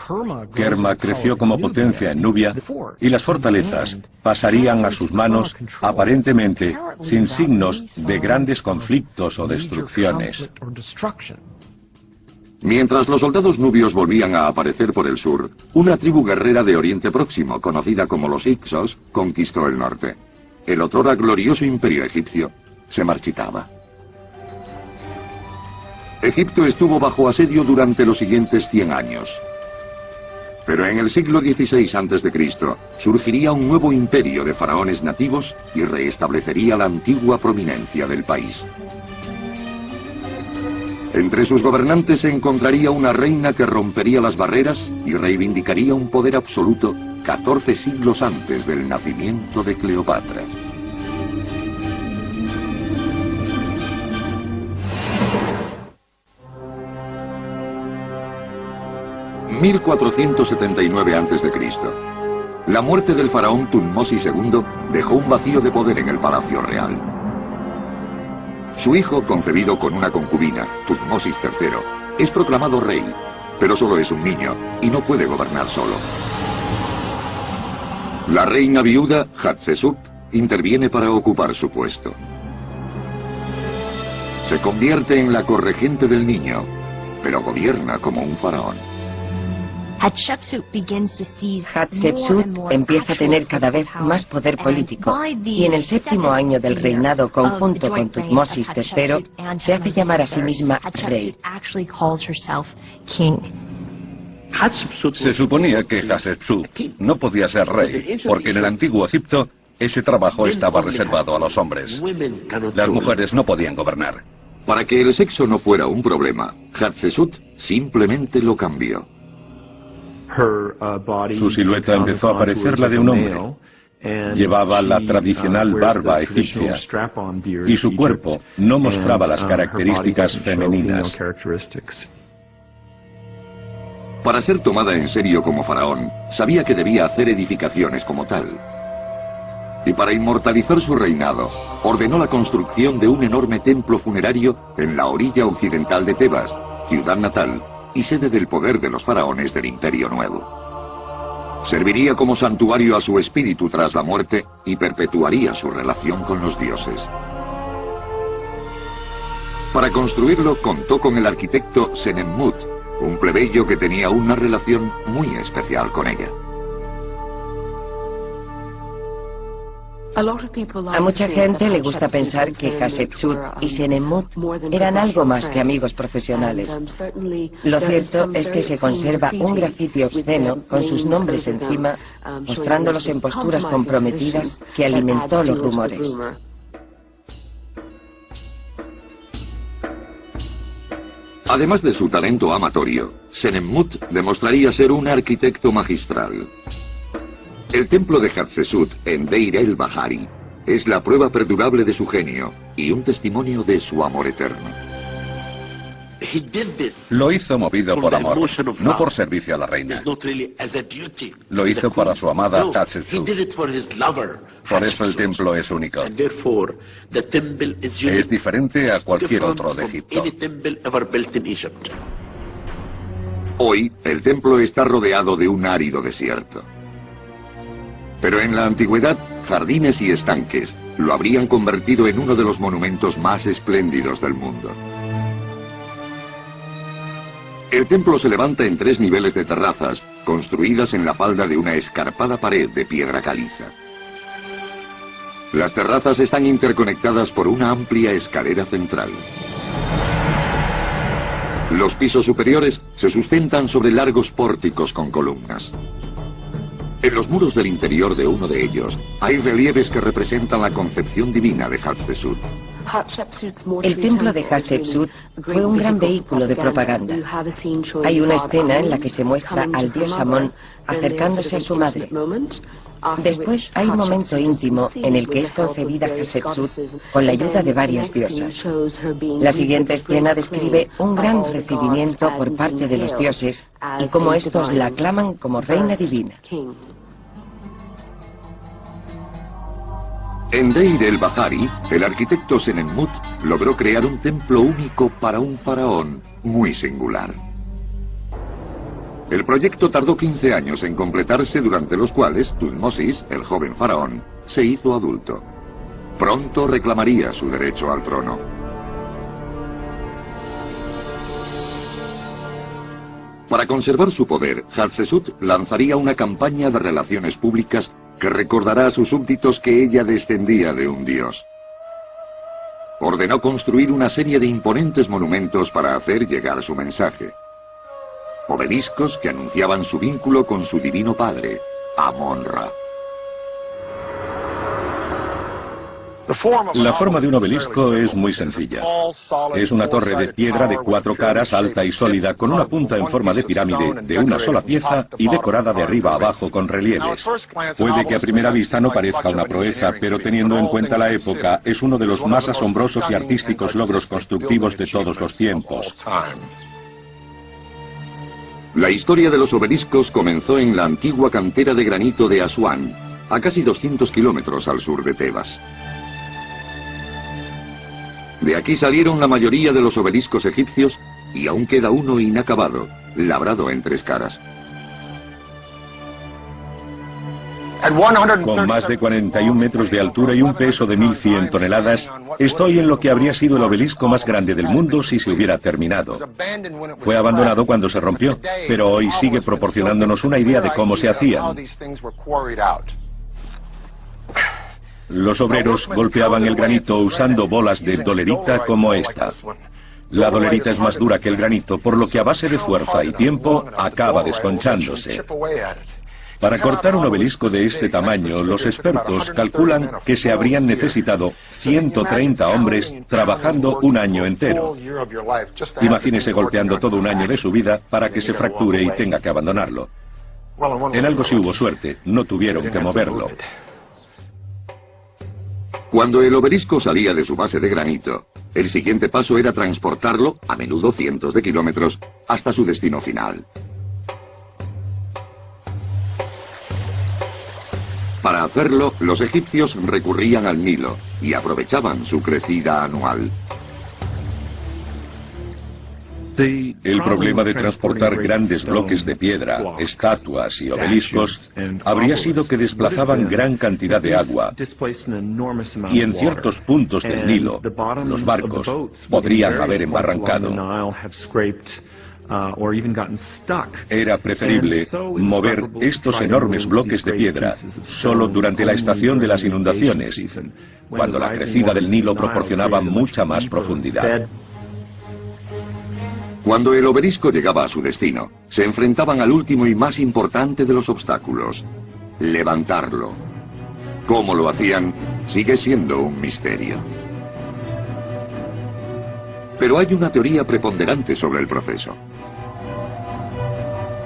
Kerma creció como potencia en Nubia y las fortalezas pasarían a sus manos aparentemente sin signos de grandes conflictos o destrucciones. Mientras los soldados nubios volvían a aparecer por el sur, una tribu guerrera de Oriente Próximo, conocida como los Hyksos, conquistó el norte. El otrora glorioso imperio egipcio se marchitaba. Egipto estuvo bajo asedio durante los siguientes 100 años. Pero en el siglo XVI a.C. surgiría un nuevo imperio de faraones nativos y reestablecería la antigua prominencia del país. Entre sus gobernantes se encontraría una reina que rompería las barreras y reivindicaría un poder absoluto 14 siglos antes del nacimiento de Cleopatra. ...1479 a.C. La muerte del faraón Tutmosis II dejó un vacío de poder en el palacio real. Su hijo, concebido con una concubina, Tutmosis III, es proclamado rey, pero solo es un niño y no puede gobernar solo. La reina viuda, Hatshepsut, interviene para ocupar su puesto. Se convierte en la corregente del niño, pero gobierna como un faraón. Hatshepsut empieza a tener cada vez más poder político y en el 7º año del reinado conjunto con Tutmosis III se hace llamar a sí misma rey. Se suponía que Hatshepsut no podía ser rey, porque en el antiguo Egipto ese trabajo estaba reservado a los hombres. Las mujeres no podían gobernar. Para que el sexo no fuera un problema, Hatshepsut simplemente lo cambió. Su silueta empezó a parecer la de un hombre. Llevaba la tradicional barba egipcia y su cuerpo no mostraba las características femeninas. Para ser tomada en serio como faraón, sabía que debía hacer edificaciones como tal. Y para inmortalizar su reinado, ordenó la construcción de un enorme templo funerario en la orilla occidental de Tebas, ciudad natal y sede del poder de los faraones del Imperio Nuevo. Serviría como santuario a su espíritu tras la muerte y perpetuaría su relación con los dioses. Para construirlo contó con el arquitecto Senemmut, un plebeyo que tenía una relación muy especial con ella. A mucha gente le gusta pensar que Hatshepsut y Senemmut eran algo más que amigos profesionales. Lo cierto es que se conserva un grafiti obsceno con sus nombres encima, mostrándolos en posturas comprometidas, que alimentó los rumores. Además de su talento amatorio, Senemmut demostraría ser un arquitecto magistral. El templo de Hatshepsut en Deir el-Bahari es la prueba perdurable de su genio y un testimonio de su amor eterno. Lo hizo movido por amor, no por servicio a la reina. Lo hizo para su amada Hatshepsut. Por eso el templo es único. Es diferente a cualquier otro de Egipto. Hoy, el templo está rodeado de un árido desierto. Pero en la antigüedad, jardines y estanques lo habrían convertido en uno de los monumentos más espléndidos del mundo. El templo se levanta en 3 niveles de terrazas, construidas en la falda de una escarpada pared de piedra caliza. Las terrazas están interconectadas por una amplia escalera central. Los pisos superiores se sustentan sobre largos pórticos con columnas. En los muros del interior de uno de ellos hay relieves que representan la concepción divina de Hatshepsut. El templo de Hatshepsut fue un gran vehículo de propaganda. Hay una escena en la que se muestra al dios Amón acercándose a su madre. Después hay un momento íntimo en el que es concebida Hatshepsut con la ayuda de varias diosas. La siguiente escena describe un gran recibimiento por parte de los dioses y cómo estos la aclaman como reina divina. En Deir el-Bahari, el arquitecto Senenmut logró crear un templo único para un faraón muy singular. El proyecto tardó 15 años en completarse, durante los cuales Tutmosis, el joven faraón, se hizo adulto. Pronto reclamaría su derecho al trono. Para conservar su poder, Hatshepsut lanzaría una campaña de relaciones públicas que recordará a sus súbditos que ella descendía de un dios. Ordenó construir una serie de imponentes monumentos para hacer llegar su mensaje. Obeliscos que anunciaban su vínculo con su divino padre, Amon-Ra. La forma de un obelisco es muy sencilla. Es una torre de piedra de 4 caras, alta y sólida, con una punta en forma de pirámide de una sola pieza y decorada de arriba a abajo con relieves. Puede que a primera vista no parezca una proeza, pero teniendo en cuenta la época, es uno de los más asombrosos y artísticos logros constructivos de todos los tiempos. La historia de los obeliscos comenzó en la antigua cantera de granito de Asuán, a casi 200 kilómetros al sur de Tebas. De aquí salieron la mayoría de los obeliscos egipcios y aún queda uno inacabado, labrado en 3 caras. Con más de 41 metros de altura y un peso de 1.100 toneladas, estoy en lo que habría sido el obelisco más grande del mundo si se hubiera terminado. Fue abandonado cuando se rompió, pero hoy sigue proporcionándonos una idea de cómo se hacían. Los obreros golpeaban el granito usando bolas de dolerita como esta. La dolerita es más dura que el granito, por lo que a base de fuerza y tiempo acaba desconchándose. Para cortar un obelisco de este tamaño, los expertos calculan que se habrían necesitado 130 hombres trabajando un año entero. Imagínese golpeando todo un año de su vida para que se fracture y tenga que abandonarlo. En algo sí hubo suerte, no tuvieron que moverlo. Cuando el obelisco salía de su base de granito, el siguiente paso era transportarlo, a menudo cientos de kilómetros, hasta su destino final. Para hacerlo, los egipcios recurrían al Nilo y aprovechaban su crecida anual. El problema de transportar grandes bloques de piedra, estatuas y obeliscos habría sido que desplazaban gran cantidad de agua, y en ciertos puntos del Nilo los barcos podrían haber embarrancado. Era preferible mover estos enormes bloques de piedra solo durante la estación de las inundaciones, cuando la crecida del Nilo proporcionaba mucha más profundidad. Cuando el obelisco llegaba a su destino, se enfrentaban al último y más importante de los obstáculos: levantarlo. ¿Cómo lo hacían? Sigue siendo un misterio. Pero hay una teoría preponderante sobre el proceso.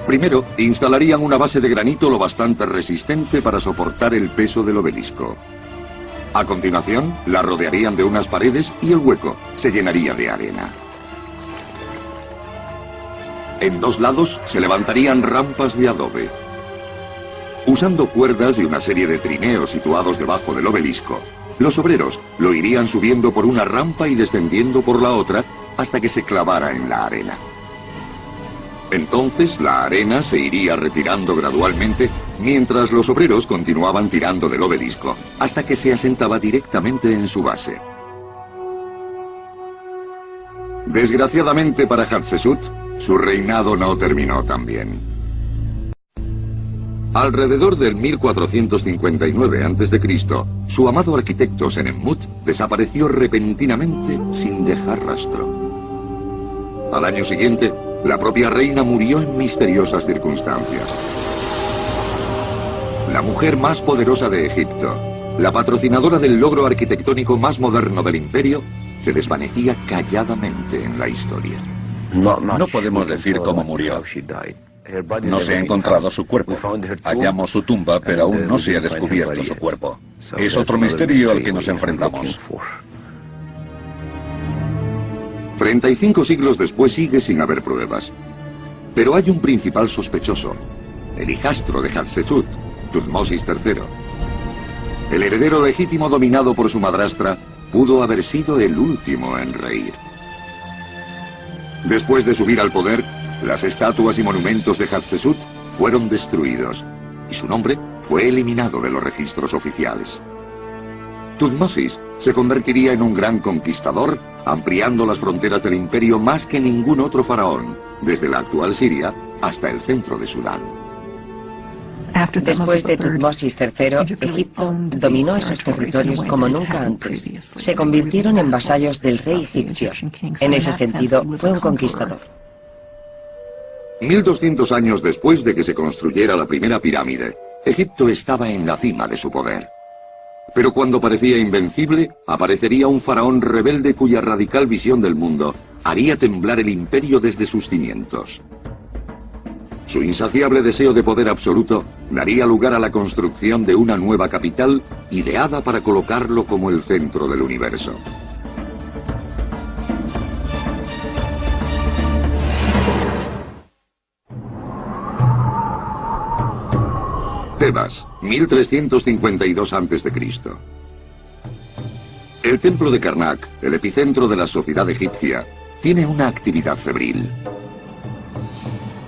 Primero, instalarían una base de granito lo bastante resistente para soportar el peso del obelisco. A continuación, la rodearían de unas paredes y el hueco se llenaría de arena. En 2 lados se levantarían rampas de adobe. Usando cuerdas y una serie de trineos situados debajo del obelisco, los obreros lo irían subiendo por una rampa y descendiendo por la otra hasta que se clavara en la arena. Entonces la arena se iría retirando gradualmente mientras los obreros continuaban tirando del obelisco hasta que se asentaba directamente en su base. Desgraciadamente para Hatshepsut, su reinado no terminó tan bien. Alrededor del 1459 a.C., su amado arquitecto Senenmut desapareció repentinamente sin dejar rastro. Al año siguiente, la propia reina murió en misteriosas circunstancias. La mujer más poderosa de Egipto, la patrocinadora del logro arquitectónico más moderno del imperio, se desvanecía calladamente en la historia. No podemos decir cómo murió. No se ha encontrado su cuerpo. Hallamos su tumba, pero aún no se ha descubierto su cuerpo. Es otro misterio al que nos enfrentamos. 35 siglos después sigue sin haber pruebas. Pero hay un principal sospechoso, el hijastro de Hatshepsut, Tutmosis III. El heredero legítimo dominado por su madrastra pudo haber sido el último en reír. Después de subir al poder, las estatuas y monumentos de Hatshepsut fueron destruidos y su nombre fue eliminado de los registros oficiales. Tutmosis se convertiría en un gran conquistador, ampliando las fronteras del imperio más que ningún otro faraón, desde la actual Siria hasta el centro de Sudán. Después de Tutmosis III, Egipto dominó esos territorios como nunca antes. Se convirtieron en vasallos del rey egipcio. En ese sentido, fue un conquistador. 1200 años después de que se construyera la primera pirámide, Egipto estaba en la cima de su poder. Pero cuando parecía invencible, aparecería un faraón rebelde cuya radical visión del mundo haría temblar el imperio desde sus cimientos. Su insaciable deseo de poder absoluto daría lugar a la construcción de una nueva capital ideada para colocarlo como el centro del universo. Tebas, 1352 a.C. El templo de Karnak, el epicentro de la sociedad egipcia, tiene una actividad febril.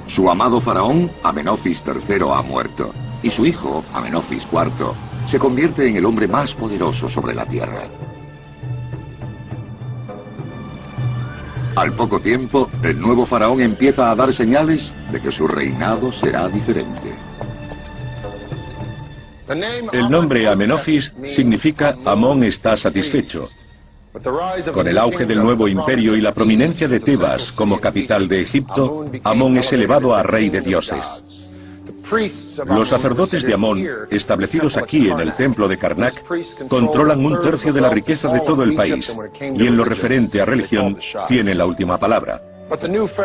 Su amado faraón, Amenofis III, ha muerto, y su hijo, Amenofis IV, se convierte en el hombre más poderoso sobre la tierra. Al poco tiempo, el nuevo faraón empieza a dar señales de que su reinado será diferente. El nombre Amenofis significa Amón está satisfecho. Con el auge del nuevo imperio y la prominencia de Tebas como capital de Egipto, Amón es elevado a rey de dioses. Los sacerdotes de Amón, establecidos aquí en el templo de Karnak, controlan un tercio de la riqueza de todo el país, y en lo referente a religión, tienen la última palabra.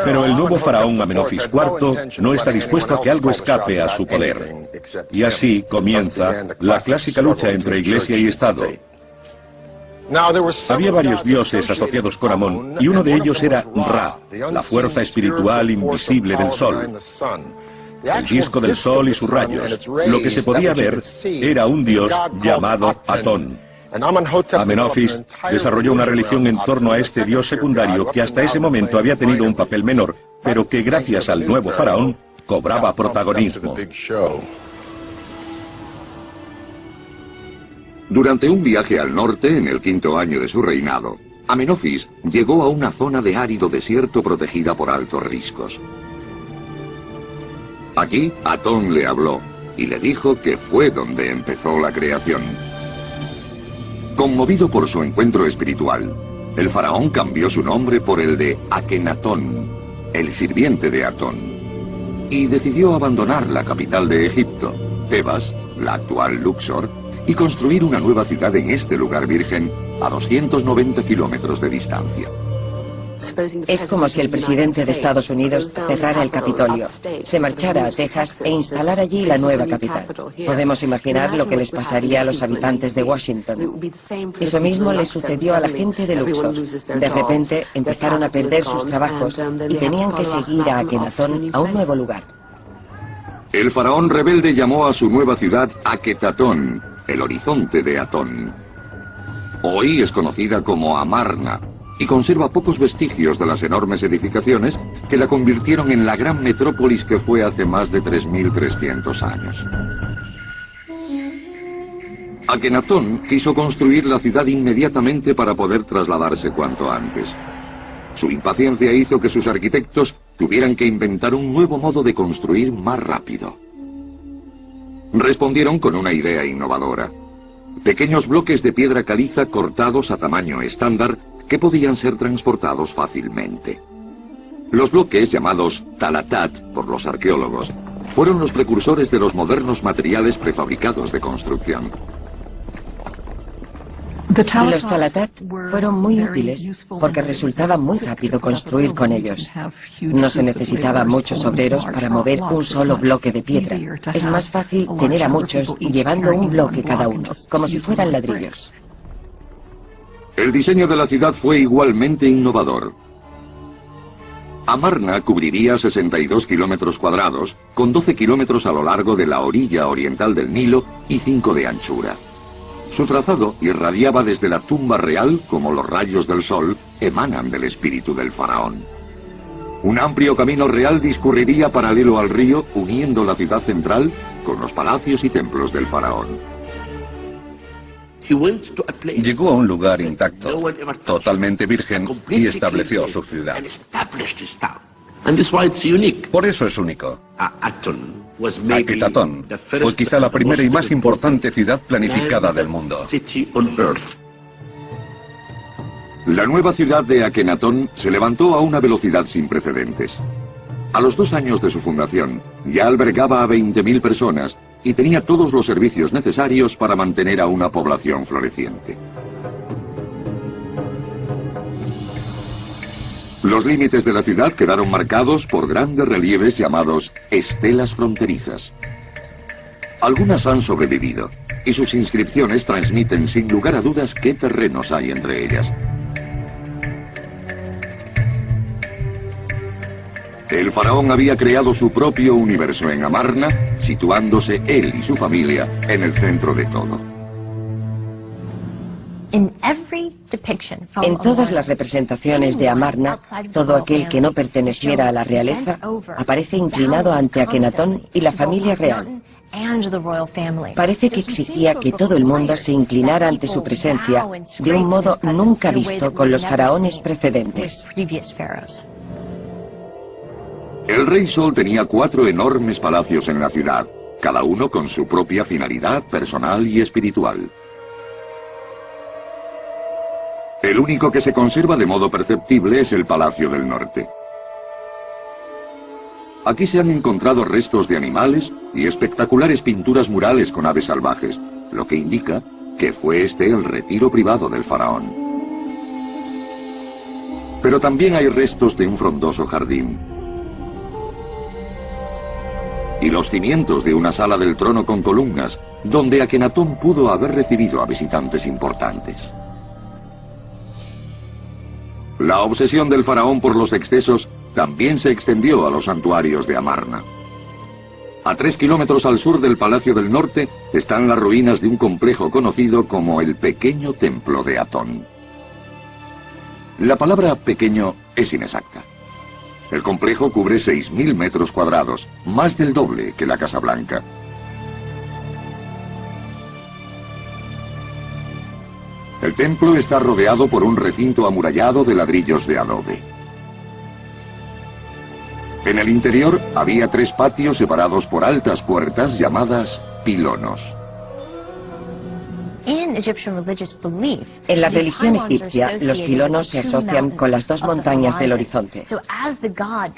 Pero el nuevo faraón Amenofis IV no está dispuesto a que algo escape a su poder. Y así comienza la clásica lucha entre iglesia y Estado. Había varios dioses asociados con Amón, y uno de ellos era Ra, la fuerza espiritual invisible del sol. El disco del sol y sus rayos. Lo que se podía ver era un dios llamado Atón. Amenofis desarrolló una religión en torno a este dios secundario que hasta ese momento había tenido un papel menor, pero que gracias al nuevo faraón cobraba protagonismo. Durante un viaje al norte, en el 5º año de su reinado, Amenofis llegó a una zona de árido desierto protegida por altos riscos. Aquí, Atón le habló y le dijo que fue donde empezó la creación. Conmovido por su encuentro espiritual, el faraón cambió su nombre por el de Akenatón, el sirviente de Atón, y decidió abandonar la capital de Egipto, Tebas, la actual Luxor, y construir una nueva ciudad en este lugar virgen a 290 kilómetros de distancia. Es como si el presidente de Estados Unidos cerrara el Capitolio, se marchara a Texas e instalara allí la nueva capital. Podemos imaginar lo que les pasaría a los habitantes de Washington. Eso mismo le sucedió a la gente de Luxor. De repente empezaron a perder sus trabajos y tenían que seguir a Akenatón a un nuevo lugar. El faraón rebelde llamó a su nueva ciudad Aketatón, el horizonte de Atón. Hoy es conocida como Amarna, y conserva pocos vestigios de las enormes edificaciones que la convirtieron en la gran metrópolis que fue hace más de 3.300 años. Akenatón quiso construir la ciudad inmediatamente para poder trasladarse cuanto antes. Su impaciencia hizo que sus arquitectos tuvieran que inventar un nuevo modo de construir más rápido. Respondieron con una idea innovadora: pequeños bloques de piedra caliza cortados a tamaño estándar que podían ser transportados fácilmente. Los bloques, llamados talatat por los arqueólogos, fueron los precursores de los modernos materiales prefabricados de construcción. Los talatat fueron muy útiles porque resultaba muy rápido construir con ellos. No se necesitaba muchos obreros para mover un solo bloque de piedra. Es más fácil tener a muchos llevando un bloque cada uno, como si fueran ladrillos. El diseño de la ciudad fue igualmente innovador. Amarna cubriría 62 kilómetros cuadrados, con 12 kilómetros a lo largo de la orilla oriental del Nilo y 5 de anchura. Su trazado irradiaba desde la tumba real como los rayos del sol emanan del espíritu del faraón. Un amplio camino real discurriría paralelo al río, uniendo la ciudad central con los palacios y templos del faraón. Llegó a un lugar intacto, totalmente virgen, y estableció su ciudad. Por eso es único. Aketatón fue quizá la primera y más importante ciudad planificada del mundo. La nueva ciudad de Akenatón se levantó a una velocidad sin precedentes. A los 2 años de su fundación, ya albergaba a 20.000 personas y tenía todos los servicios necesarios para mantener a una población floreciente. Los límites de la ciudad quedaron marcados por grandes relieves llamados estelas fronterizas. Algunas han sobrevivido, y sus inscripciones transmiten sin lugar a dudas qué terrenos hay entre ellas. El faraón había creado su propio universo en Amarna, situándose él y su familia en el centro de todo. En todas las representaciones de Amarna, todo aquel que no perteneciera a la realeza aparece inclinado ante Akenatón y la familia real. Parece que exigía que todo el mundo se inclinara ante su presencia de un modo nunca visto con los faraones precedentes. El rey Sol tenía 4 enormes palacios en la ciudad, cada uno con su propia finalidad personal y espiritual. El único que se conserva de modo perceptible es el Palacio del Norte. Aquí se han encontrado restos de animales y espectaculares pinturas murales con aves salvajes, lo que indica que fue este el retiro privado del faraón. Pero también hay restos de un frondoso jardín. Y los cimientos de una sala del trono con columnas, donde Akenatón pudo haber recibido a visitantes importantes. La obsesión del faraón por los excesos también se extendió a los santuarios de Amarna. A 3 kilómetros al sur del Palacio del Norte están las ruinas de un complejo conocido como el Pequeño Templo de Atón. La palabra pequeño es inexacta. El complejo cubre 6.000 metros cuadrados, más del doble que la Casa Blanca. El templo está rodeado por un recinto amurallado de ladrillos de adobe. En el interior había 3 patios separados por altas puertas llamadas pilonos. En la religión egipcia, los pilonos se asocian con las 2 montañas del horizonte.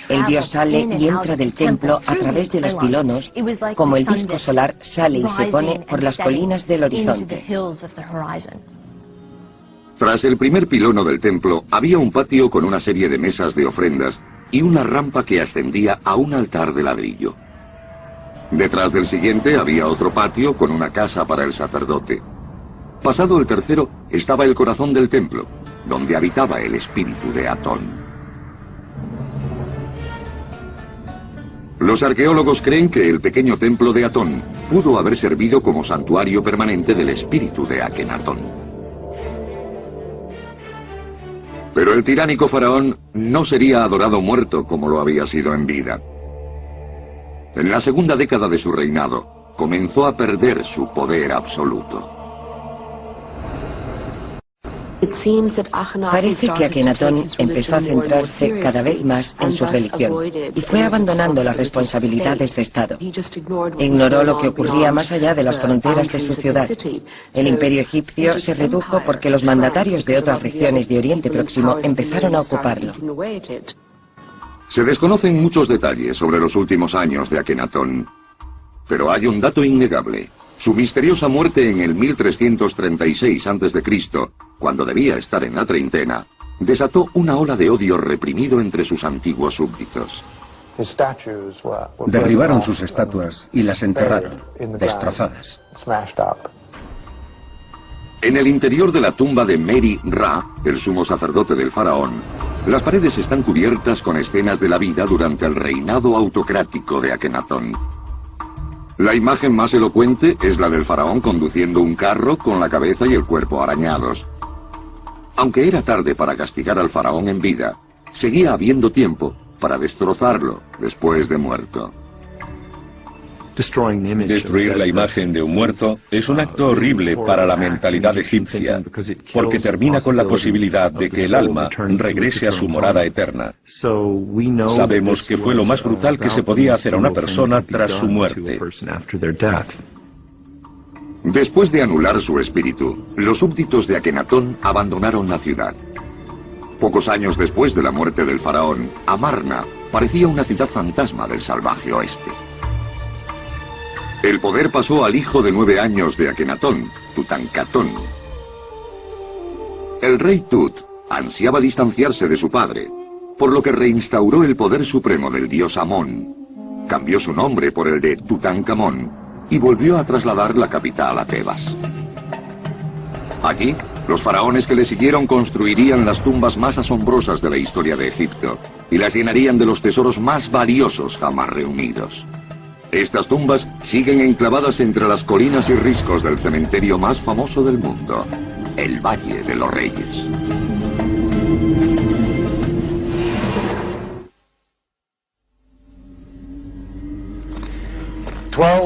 El dios sale y entra del templo a través de los pilonos, como el disco solar sale y se pone por las colinas del horizonte. Tras el primer pilono del templo, había un patio con una serie de mesas de ofrendas y una rampa que ascendía a un altar de ladrillo. Detrás del siguiente había otro patio con una casa para el sacerdote. Pasado el tercero estaba el corazón del templo, donde habitaba el espíritu de Atón. Los arqueólogos creen que el pequeño templo de Atón pudo haber servido como santuario permanente del espíritu de Akenatón. Pero el tiránico faraón no sería adorado muerto como lo había sido en vida. En la segunda década de su reinado, comenzó a perder su poder absoluto. Parece que Akenatón empezó a centrarse cada vez más en su religión y fue abandonando las responsabilidades de Estado. Ignoró lo que ocurría más allá de las fronteras de su ciudad. El imperio egipcio se redujo porque los mandatarios de otras regiones de Oriente Próximo empezaron a ocuparlo. Se desconocen muchos detalles sobre los últimos años de Akenatón, pero hay un dato innegable. Su misteriosa muerte en el 1336 a.C., cuando debía estar en la treintena, desató una ola de odio reprimido entre sus antiguos súbditos. Derribaron sus estatuas y las enterraron, destrozadas. En el interior de la tumba de Meri Ra, el sumo sacerdote del faraón, las paredes están cubiertas con escenas de la vida durante el reinado autocrático de Akenatón. La imagen más elocuente es la del faraón conduciendo un carro con la cabeza y el cuerpo arañados. Aunque era tarde para castigar al faraón en vida, seguía habiendo tiempo para destrozarlo después de muerto. Destruir la imagen de un muerto es un acto horrible para la mentalidad egipcia, porque termina con la posibilidad de que el alma regrese a su morada eterna. Sabemos que fue lo más brutal que se podía hacer a una persona tras su muerte. Después de anular su espíritu, los súbditos de Akenatón abandonaron la ciudad. Pocos años después de la muerte del faraón, Amarna parecía una ciudad fantasma del salvaje oeste. El poder pasó al hijo de 9 años de Akenatón, Tutankamón. El rey Tut ansiaba distanciarse de su padre, por lo que reinstauró el poder supremo del dios Amón, cambió su nombre por el de Tutankamón y volvió a trasladar la capital a Tebas. Aquí, los faraones que le siguieron construirían las tumbas más asombrosas de la historia de Egipto y las llenarían de los tesoros más valiosos jamás reunidos. Estas tumbas siguen enclavadas entre las colinas y riscos del cementerio más famoso del mundo, el Valle de los Reyes.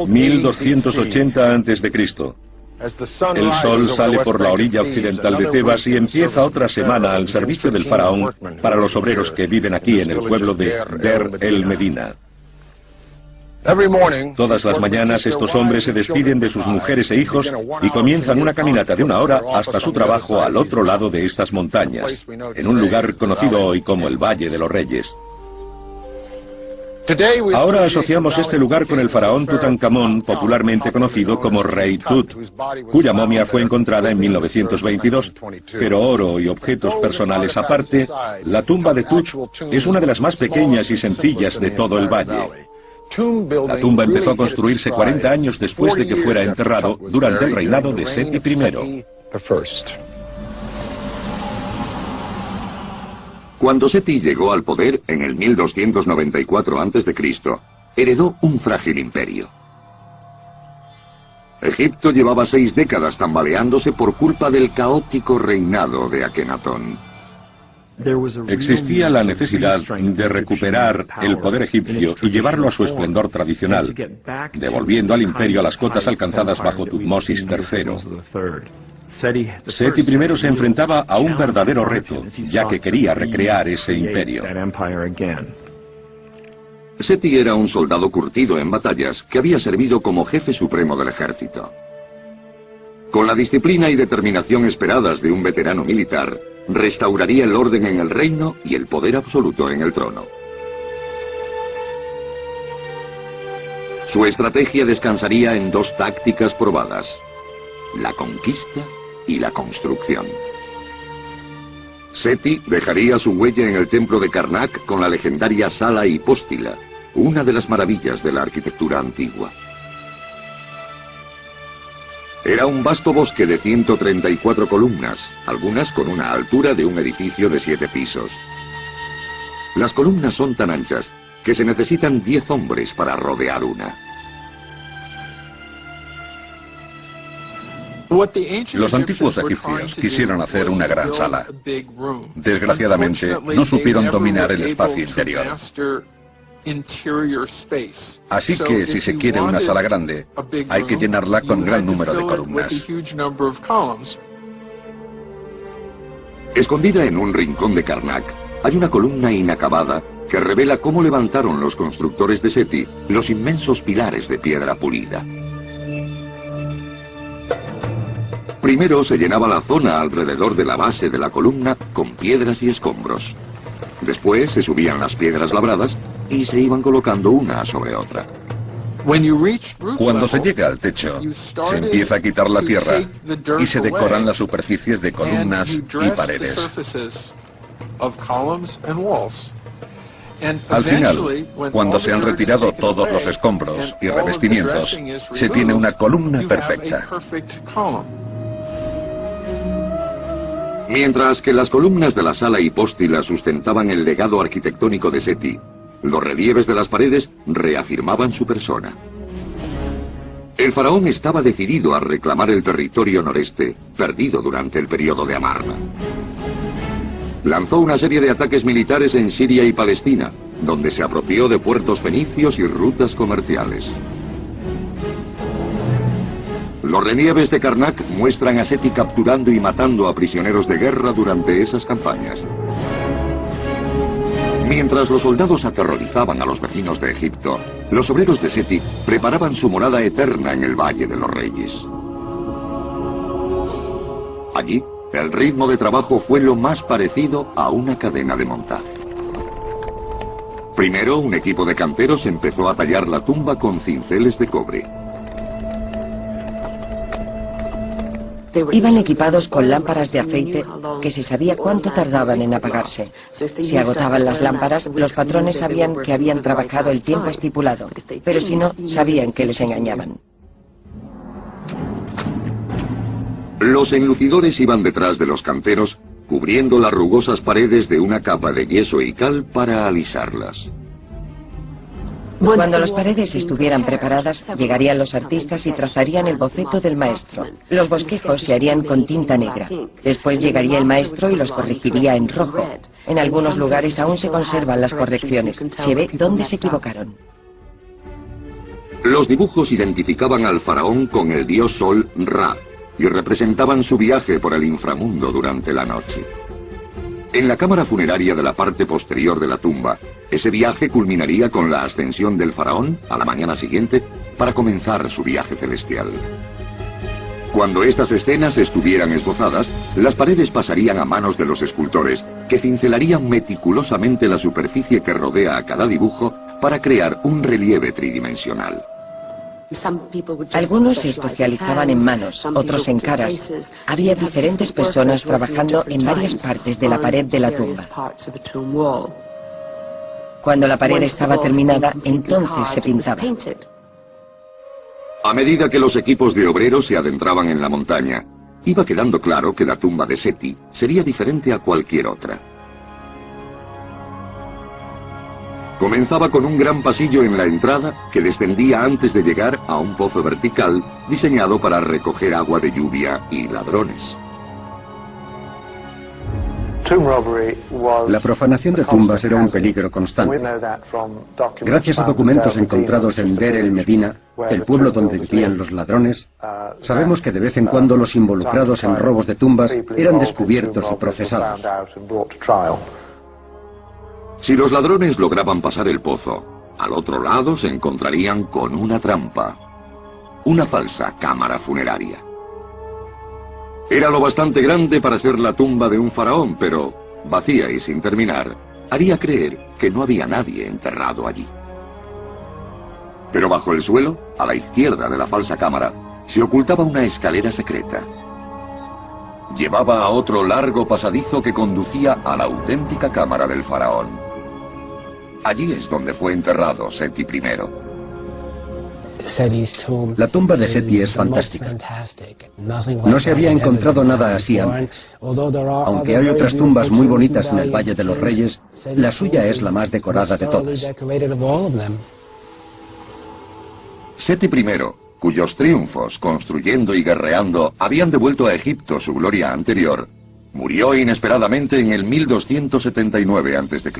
(1280 a.C.) El sol sale por la orilla occidental de Tebas y empieza otra semana al servicio del faraón para los obreros que viven aquí en el pueblo de Der el Medina. Todas las mañanas estos hombres se despiden de sus mujeres e hijos y comienzan una caminata de 1 hora hasta su trabajo al otro lado de estas montañas, en un lugar conocido hoy como el Valle de los Reyes. Ahora asociamos este lugar con el faraón Tutankamón, popularmente conocido como Rey Tut, cuya momia fue encontrada en 1922. Pero oro y objetos personales aparte, la tumba de Tut es una de las más pequeñas y sencillas de todo el valle. La tumba empezó a construirse 40 años después de que fuera enterrado durante el reinado de Seti I. Cuando Seti llegó al poder en el 1294 a.C., heredó un frágil imperio. Egipto llevaba 6 décadas tambaleándose por culpa del caótico reinado de Akenatón. Existía la necesidad de recuperar el poder egipcio y llevarlo a su esplendor tradicional, devolviendo al imperio a las cotas alcanzadas bajo Tutmosis III. Seti I se enfrentaba a un verdadero reto, ya que quería recrear ese imperio. Seti era un soldado curtido en batallas que había servido como jefe supremo del ejército. Con la disciplina y determinación esperadas de un veterano militar, restauraría el orden en el reino y el poder absoluto en el trono. Su estrategia descansaría en 2 tácticas probadas: la conquista y la construcción. Seti dejaría su huella en el templo de Karnak con la legendaria sala hipóstila, una de las maravillas de la arquitectura antigua. Era un vasto bosque de 134 columnas, algunas con una altura de un edificio de 7 pisos. Las columnas son tan anchas que se necesitan 10 hombres para rodear una. Los antiguos egipcios quisieron hacer una gran sala. Desgraciadamente, no supieron dominar el espacio interior. Así que si se quiere una sala grande, hay que llenarla con gran número de columnas. Escondida en un rincón de Karnak, hay una columna inacabada que revela cómo levantaron los constructores de Seti los inmensos pilares de piedra pulida. Primero se llenaba la zona alrededor de la base de la columna con piedras y escombros. Después se subían las piedras labradas y se iban colocando una sobre otra. Cuando se llega al techo, se empieza a quitar la tierra y se decoran las superficies de columnas y paredes. Al final, cuando se han retirado todos los escombros y revestimientos, se tiene una columna perfecta. Mientras que las columnas de la sala hipóstila sustentaban el legado arquitectónico de Seti, los relieves de las paredes reafirmaban su persona. El faraón estaba decidido a reclamar el territorio noreste, perdido durante el periodo de Amarna. Lanzó una serie de ataques militares en Siria y Palestina, donde se apropió de puertos fenicios y rutas comerciales. Los relieves de Karnak muestran a Seti capturando y matando a prisioneros de guerra durante esas campañas. Mientras los soldados aterrorizaban a los vecinos de Egipto, los obreros de Seti preparaban su morada eterna en el Valle de los Reyes. Allí, el ritmo de trabajo fue lo más parecido a una cadena de montaje. Primero, un equipo de canteros empezó a tallar la tumba con cinceles de cobre. Iban equipados con lámparas de aceite que se sabía cuánto tardaban en apagarse. Si agotaban las lámparas, los patrones sabían que habían trabajado el tiempo estipulado, pero si no, sabían que les engañaban. Los enlucidores iban detrás de los canteros, cubriendo las rugosas paredes de una capa de yeso y cal para alisarlas. Cuando las paredes estuvieran preparadas, llegarían los artistas y trazarían el boceto del maestro. Los bosquejos se harían con tinta negra. Después llegaría el maestro y los corregiría en rojo. En algunos lugares aún se conservan las correcciones. Se ve dónde se equivocaron. Los dibujos identificaban al faraón con el dios Sol Ra y representaban su viaje por el inframundo durante la noche. En la cámara funeraria de la parte posterior de la tumba, ese viaje culminaría con la ascensión del faraón a la mañana siguiente para comenzar su viaje celestial. Cuando estas escenas estuvieran esbozadas, las paredes pasarían a manos de los escultores, que cincelarían meticulosamente la superficie que rodea a cada dibujo para crear un relieve tridimensional. Algunos se especializaban en manos, otros en caras. Había diferentes personas trabajando en varias partes de la pared de la tumba. Cuando la pared estaba terminada, entonces se pintaba. A medida que los equipos de obreros se adentraban en la montaña, iba quedando claro que la tumba de Seti sería diferente a cualquier otra. Comenzaba con un gran pasillo en la entrada que descendía antes de llegar a un pozo vertical diseñado para recoger agua de lluvia y ladrones. La profanación de tumbas era un peligro constante. Gracias a documentos encontrados en Deir el-Medina, el pueblo donde vivían los ladrones, sabemos que de vez en cuando los involucrados en robos de tumbas eran descubiertos y procesados. Si los ladrones lograban pasar el pozo, al otro lado se encontrarían con una trampa, una falsa cámara funeraria. Era lo bastante grande para ser la tumba de un faraón, pero vacía y sin terminar, haría creer que no había nadie enterrado allí. Pero bajo el suelo, a la izquierda de la falsa cámara, se ocultaba una escalera secreta. Llevaba a otro largo pasadizo que conducía a la auténtica cámara del faraón. Allí es donde fue enterrado Seti I. La tumba de Seti es fantástica. No se había encontrado nada así antes. Aunque hay otras tumbas muy bonitas en el Valle de los Reyes, la suya es la más decorada de todas. Seti I, cuyos triunfos, construyendo y guerreando, habían devuelto a Egipto su gloria anterior, murió inesperadamente en el 1279 a.C.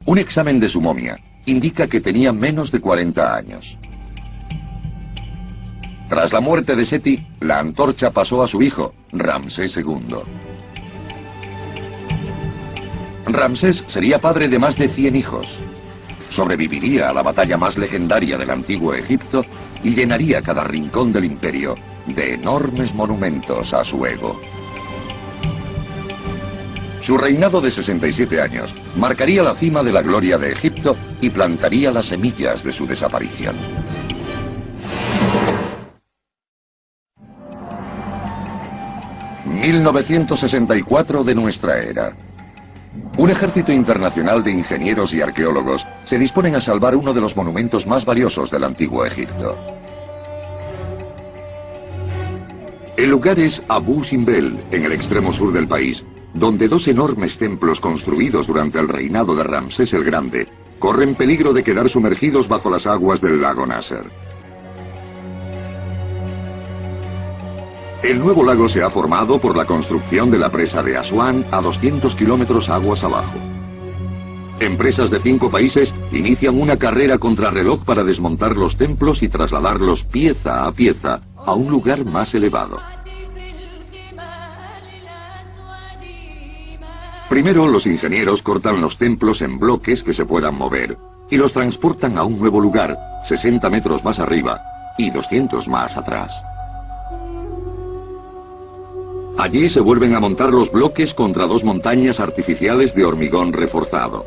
Un examen de su momia indica que tenía menos de 40 años. Tras la muerte de Seti, la antorcha pasó a su hijo, Ramsés II. Ramsés sería padre de más de 100 hijos. Sobreviviría a la batalla más legendaria del antiguo Egipto y llenaría cada rincón del imperio de enormes monumentos a su ego. Su reinado de 67 años marcaría la cima de la gloria de Egipto y plantaría las semillas de su desaparición. ...1964 de nuestra era. Un ejército internacional de ingenieros y arqueólogos se disponen a salvar uno de los monumentos más valiosos del antiguo Egipto. El lugar es Abu Simbel, en el extremo sur del país, donde dos enormes templos construidos durante el reinado de Ramsés el Grande corren peligro de quedar sumergidos bajo las aguas del lago Nasser. El nuevo lago se ha formado por la construcción de la presa de Asuán a 200 kilómetros aguas abajo. Empresas de 5 países inician una carrera contrarreloj para desmontar los templos y trasladarlos pieza a pieza a un lugar más elevado. Primero, los ingenieros cortan los templos en bloques que se puedan mover y los transportan a un nuevo lugar, 60 metros más arriba y 200 más atrás. Allí se vuelven a montar los bloques contra dos montañas artificiales de hormigón reforzado.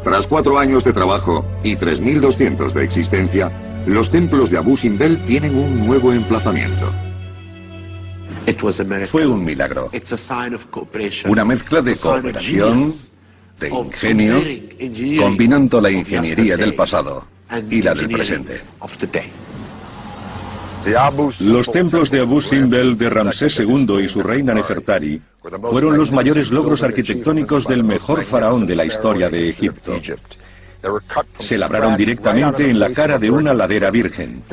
Tras 4 años de trabajo y 3.200 de existencia, los templos de Abu Simbel tienen un nuevo emplazamiento. Fue un milagro. Una mezcla de cooperación, de ingenio, combinando la ingeniería del pasado y la del presente. Los templos de Abu Simbel de Ramsés II y su reina Nefertari fueron los mayores logros arquitectónicos del mejor faraón de la historia de Egipto. Se labraron directamente en la cara de una ladera virgen.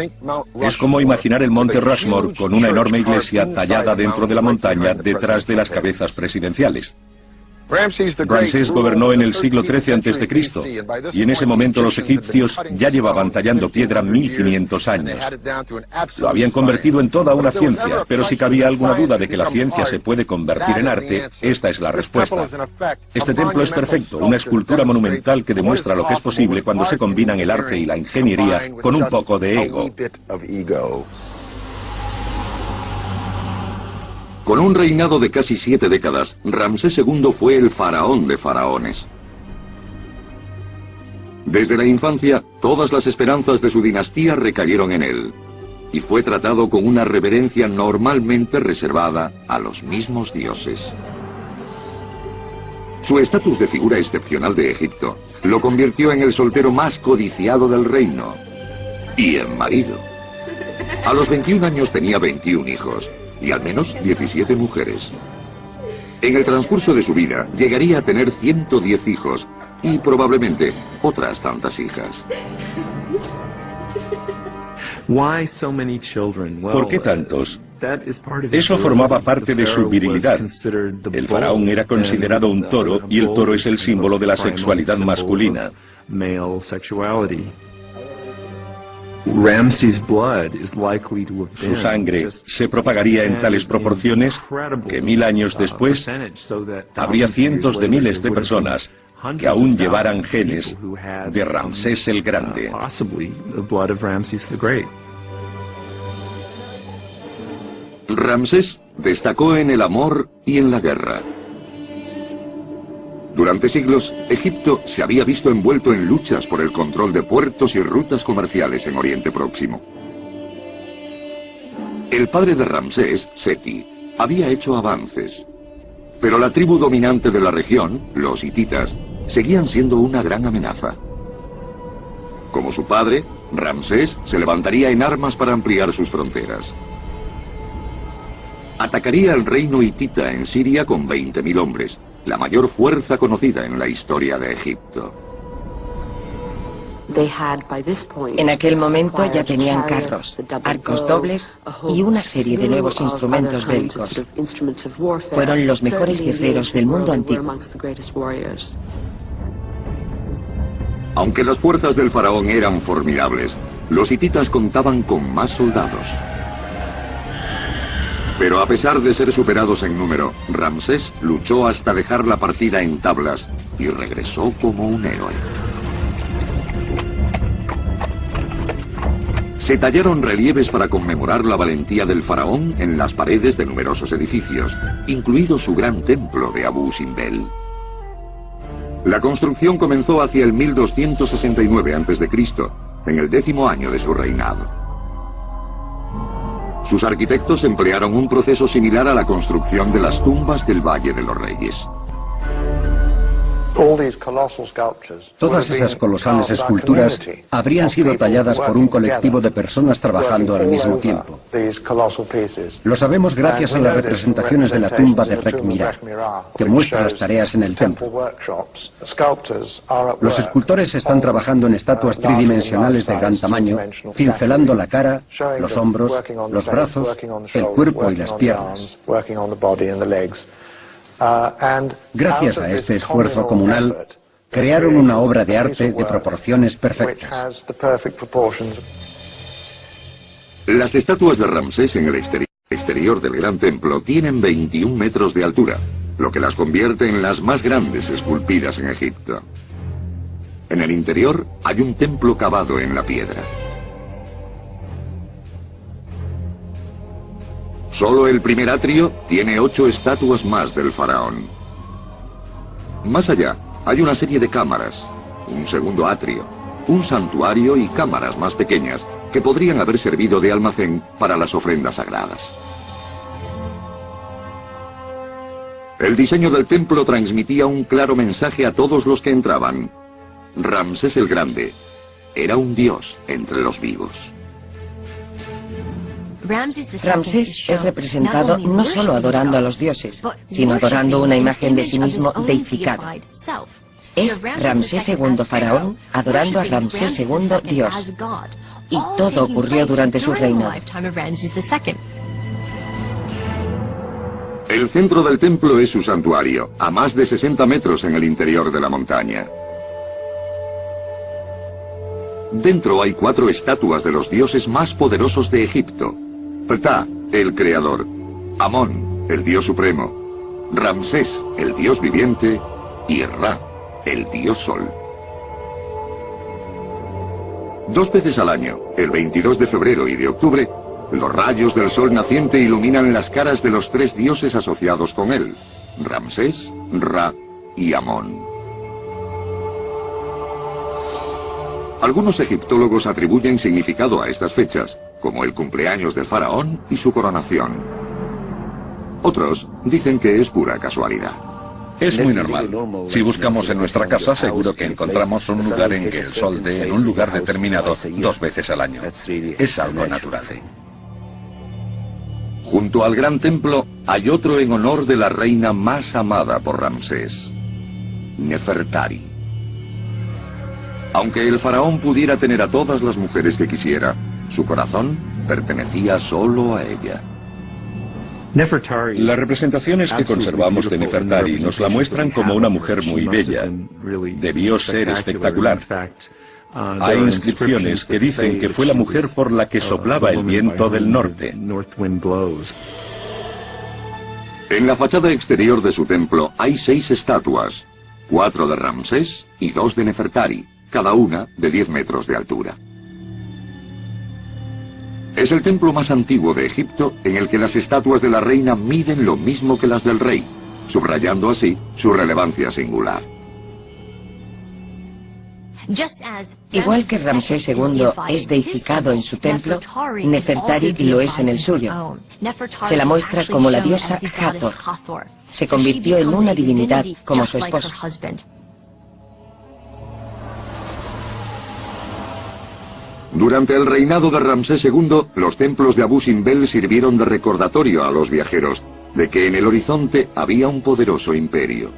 Es como imaginar el monte Rushmore con una enorme iglesia tallada dentro de la montaña detrás de las cabezas presidenciales. Ramsés gobernó en el siglo XIII a.C. y en ese momento los egipcios ya llevaban tallando piedra 1500 años. Lo habían convertido en toda una ciencia, pero si cabía alguna duda de que la ciencia se puede convertir en arte, esta es la respuesta. Este templo es perfecto, una escultura monumental que demuestra lo que es posible cuando se combinan el arte y la ingeniería con un poco de ego. Con un reinado de casi 7 décadas, Ramsés II fue el faraón de faraones. Desde la infancia, todas las esperanzas de su dinastía recayeron en él, y fue tratado con una reverencia normalmente reservada a los mismos dioses. Su estatus de figura excepcional de Egipto lo convirtió en el soltero más codiciado del reino, y en marido. A los 21 años tenía 21 hijos. Y al menos 17 mujeres. En el transcurso de su vida, llegaría a tener 110 hijos y probablemente otras tantas hijas. ¿Por qué tantos? Eso formaba parte de su virilidad. El faraón era considerado un toro y el toro es el símbolo de la sexualidad masculina. Su sangre se propagaría en tales proporciones que 1000 años después habría cientos de miles de personas que aún llevaran genes de Ramsés el Grande. Ramsés destacó en el amor y en la guerra. Durante siglos, Egipto se había visto envuelto en luchas por el control de puertos y rutas comerciales en Oriente Próximo. El padre de Ramsés, Seti, había hecho avances, pero la tribu dominante de la región, los hititas, seguían siendo una gran amenaza. Como su padre, Ramsés se levantaría en armas para ampliar sus fronteras. Atacaría el reino hitita en Siria con 20.000 hombres, la mayor fuerza conocida en la historia de Egipto. En aquel momento ya tenían carros, arcos dobles y una serie de nuevos instrumentos bélicos. Fueron los mejores guerreros del mundo antiguo. Aunque las fuerzas del faraón eran formidables, los hititas contaban con más soldados. Pero a pesar de ser superados en número, Ramsés luchó hasta dejar la partida en tablas y regresó como un héroe. Se tallaron relieves para conmemorar la valentía del faraón en las paredes de numerosos edificios, incluido su gran templo de Abu Simbel. La construcción comenzó hacia el 1269 a.C., en el 10º año de su reinado. Sus arquitectos emplearon un proceso similar a la construcción de las tumbas del Valle de los Reyes. Todas esas colosales esculturas habrían sido talladas por un colectivo de personas trabajando al mismo tiempo. Lo sabemos gracias a las representaciones de la tumba de Rek Mirá, que muestra las tareas en el templo. Los escultores están trabajando en estatuas tridimensionales de gran tamaño, cincelando la cara, los hombros, los brazos, el cuerpo y las piernas. Gracias a este esfuerzo comunal, crearon una obra de arte de proporciones perfectas. Las estatuas de Ramsés en el exterior del gran templo tienen 21 metros de altura, lo que las convierte en las más grandes esculpidas en Egipto. En el interior hay un templo cavado en la piedra. Solo el primer atrio tiene 8 estatuas más del faraón. Más allá hay una serie de cámaras, un segundo atrio, un santuario y cámaras más pequeñas que podrían haber servido de almacén para las ofrendas sagradas. El diseño del templo transmitía un claro mensaje a todos los que entraban. Ramsés el Grande era un dios entre los vivos. Ramsés es representado no solo adorando a los dioses, sino adorando una imagen de sí mismo deificado. Es Ramsés II faraón adorando a Ramsés II Dios. Y todo ocurrió durante su reinado. El centro del templo es su santuario, a más de 60 metros en el interior de la montaña. Dentro hay 4 estatuas de los dioses más poderosos de Egipto. Ptah, el creador, Amón, el dios supremo, Ramsés, el dios viviente, y Ra, el dios sol. 2 veces al año, el 22 de febrero y de octubre, los rayos del sol naciente iluminan las caras de los 3 dioses asociados con él, Ramsés, Ra y Amón. Algunos egiptólogos atribuyen significado a estas fechas, como el cumpleaños del faraón y su coronación. Otros dicen que es pura casualidad. Es muy normal. Si buscamos en nuestra casa, seguro que encontramos un lugar en que el sol dé en un lugar determinado 2 veces al año. Es algo natural. Junto al gran templo hay otro en honor de la reina más amada por Ramsés, Nefertari. Aunque el faraón pudiera tener a todas las mujeres que quisiera, su corazón pertenecía solo a ella. Las representaciones que conservamos de Nefertari nos la muestran como una mujer muy bella. Debió ser espectacular. Hay inscripciones que dicen que fue la mujer por la que soplaba el viento del norte. En la fachada exterior de su templo hay 6 estatuas, 4 de Ramsés y 2 de Nefertari, cada una de 10 metros de altura. Es el templo más antiguo de Egipto en el que las estatuas de la reina miden lo mismo que las del rey, subrayando así su relevancia singular. Igual que Ramsés II es deificado en su templo, Nefertari lo es en el suyo. Se la muestra como la diosa Hathor. Se convirtió en una divinidad como su esposo. Durante el reinado de Ramsés II, los templos de Abu Simbel sirvieron de recordatorio a los viajeros de que en el horizonte había un poderoso imperio.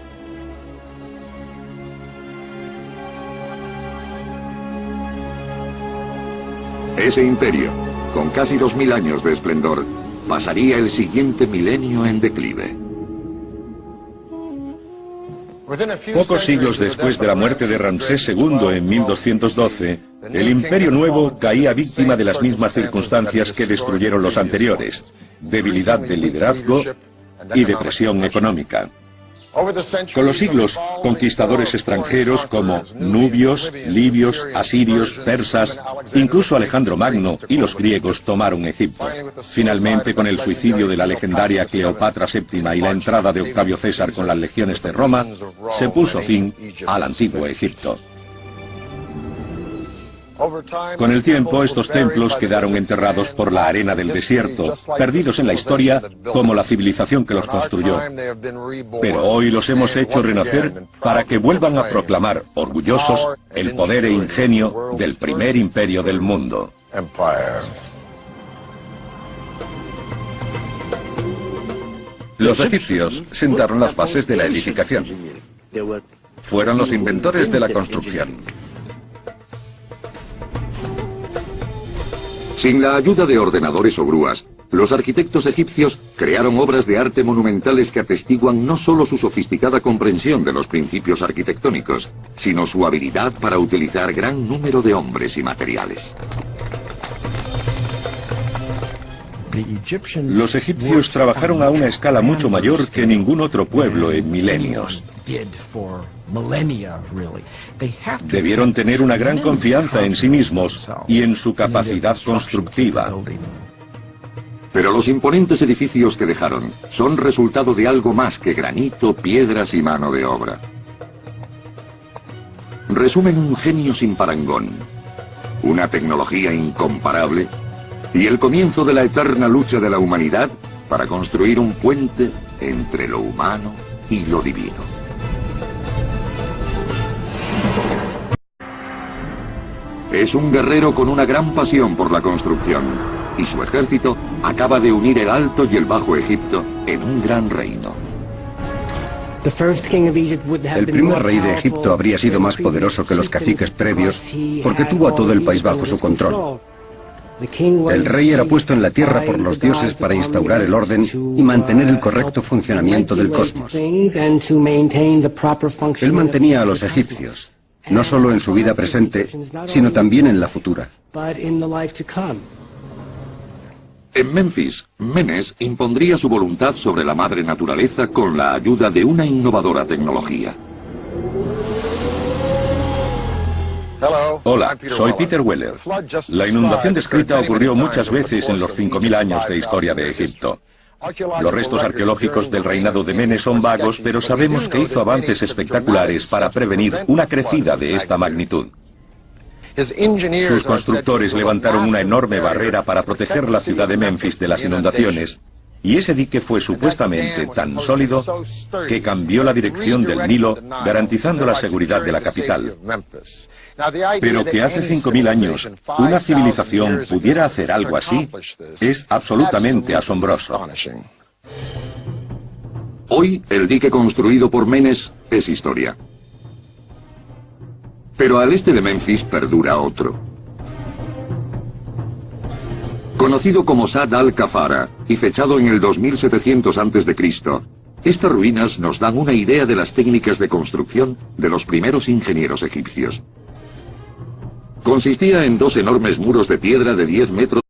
Ese imperio, con casi 2000 años de esplendor, pasaría el siguiente milenio en declive. Pocos siglos después de la muerte de Ramsés II en 1212, el Imperio Nuevo caía víctima de las mismas circunstancias que destruyeron los anteriores: debilidad del liderazgo y depresión económica. Con los siglos, conquistadores extranjeros como nubios, libios, asirios, persas, incluso Alejandro Magno y los griegos tomaron Egipto. Finalmente, con el suicidio de la legendaria Cleopatra VII y la entrada de Octavio César con las legiones de Roma, se puso fin al antiguo Egipto. Con el tiempo, estos templos quedaron enterrados por la arena del desierto, perdidos en la historia como la civilización que los construyó. Pero hoy los hemos hecho renacer para que vuelvan a proclamar, orgullosos, el poder e ingenio del primer imperio del mundo. Los egipcios sentaron las bases de la edificación. Fueron los inventores de la construcción. Sin la ayuda de ordenadores o grúas, los arquitectos egipcios crearon obras de arte monumentales que atestiguan no solo su sofisticada comprensión de los principios arquitectónicos, sino su habilidad para utilizar gran número de hombres y materiales. Los egipcios trabajaron a una escala mucho mayor que ningún otro pueblo en milenios. Debieron tener una gran confianza en sí mismos y en su capacidad constructiva. Pero los imponentes edificios que dejaron son resultado de algo más que granito, piedras y mano de obra. Resumen un genio sin parangón, una tecnología incomparable y el comienzo de la eterna lucha de la humanidad para construir un puente entre lo humano y lo divino. Es un guerrero con una gran pasión por la construcción, y su ejército acaba de unir el Alto y el Bajo Egipto en un gran reino. El primer rey de Egipto habría sido más poderoso que los caciques previos porque tuvo a todo el país bajo su control. El rey era puesto en la tierra por los dioses para instaurar el orden y mantener el correcto funcionamiento del cosmos. Él mantenía a los egipcios, no solo en su vida presente, sino también en la futura. En Memphis, Menes impondría su voluntad sobre la madre naturaleza con la ayuda de una innovadora tecnología. Hola, soy Peter Weller. La inundación descrita ocurrió muchas veces en los 5000 años de historia de Egipto. Los restos arqueológicos del reinado de Menes son vagos, pero sabemos que hizo avances espectaculares para prevenir una crecida de esta magnitud. Sus constructores levantaron una enorme barrera para proteger la ciudad de Memphis de las inundaciones, y ese dique fue supuestamente tan sólido que cambió la dirección del Nilo, garantizando la seguridad de la capital. Pero que hace 5000 años una civilización pudiera hacer algo así es absolutamente asombroso. Hoy, el dique construido por Menes es historia. Pero al este de Memphis perdura otro. Conocido como Sad al-Kafara y fechado en el 2700 a.C., estas ruinas nos dan una idea de las técnicas de construcción de los primeros ingenieros egipcios. Consistía en dos enormes muros de piedra de 10 metros.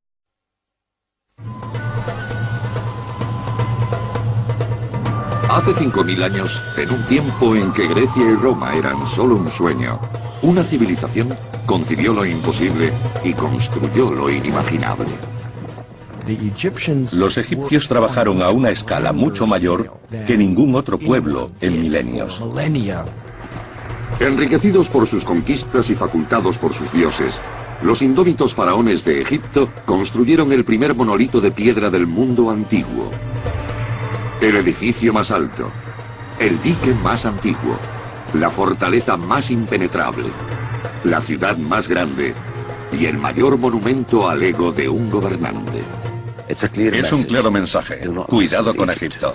Hace 5000 años, en un tiempo en que Grecia y Roma eran solo un sueño, una civilización concibió lo imposible y construyó lo inimaginable. Los egipcios trabajaron a una escala mucho mayor que ningún otro pueblo en milenios. Enriquecidos por sus conquistas y facultados por sus dioses, los indómitos faraones de Egipto construyeron el primer monolito de piedra del mundo antiguo. El edificio más alto, el dique más antiguo, la fortaleza más impenetrable, la ciudad más grande y el mayor monumento al ego de un gobernante. Es un claro mensaje. Cuidado con Egipto.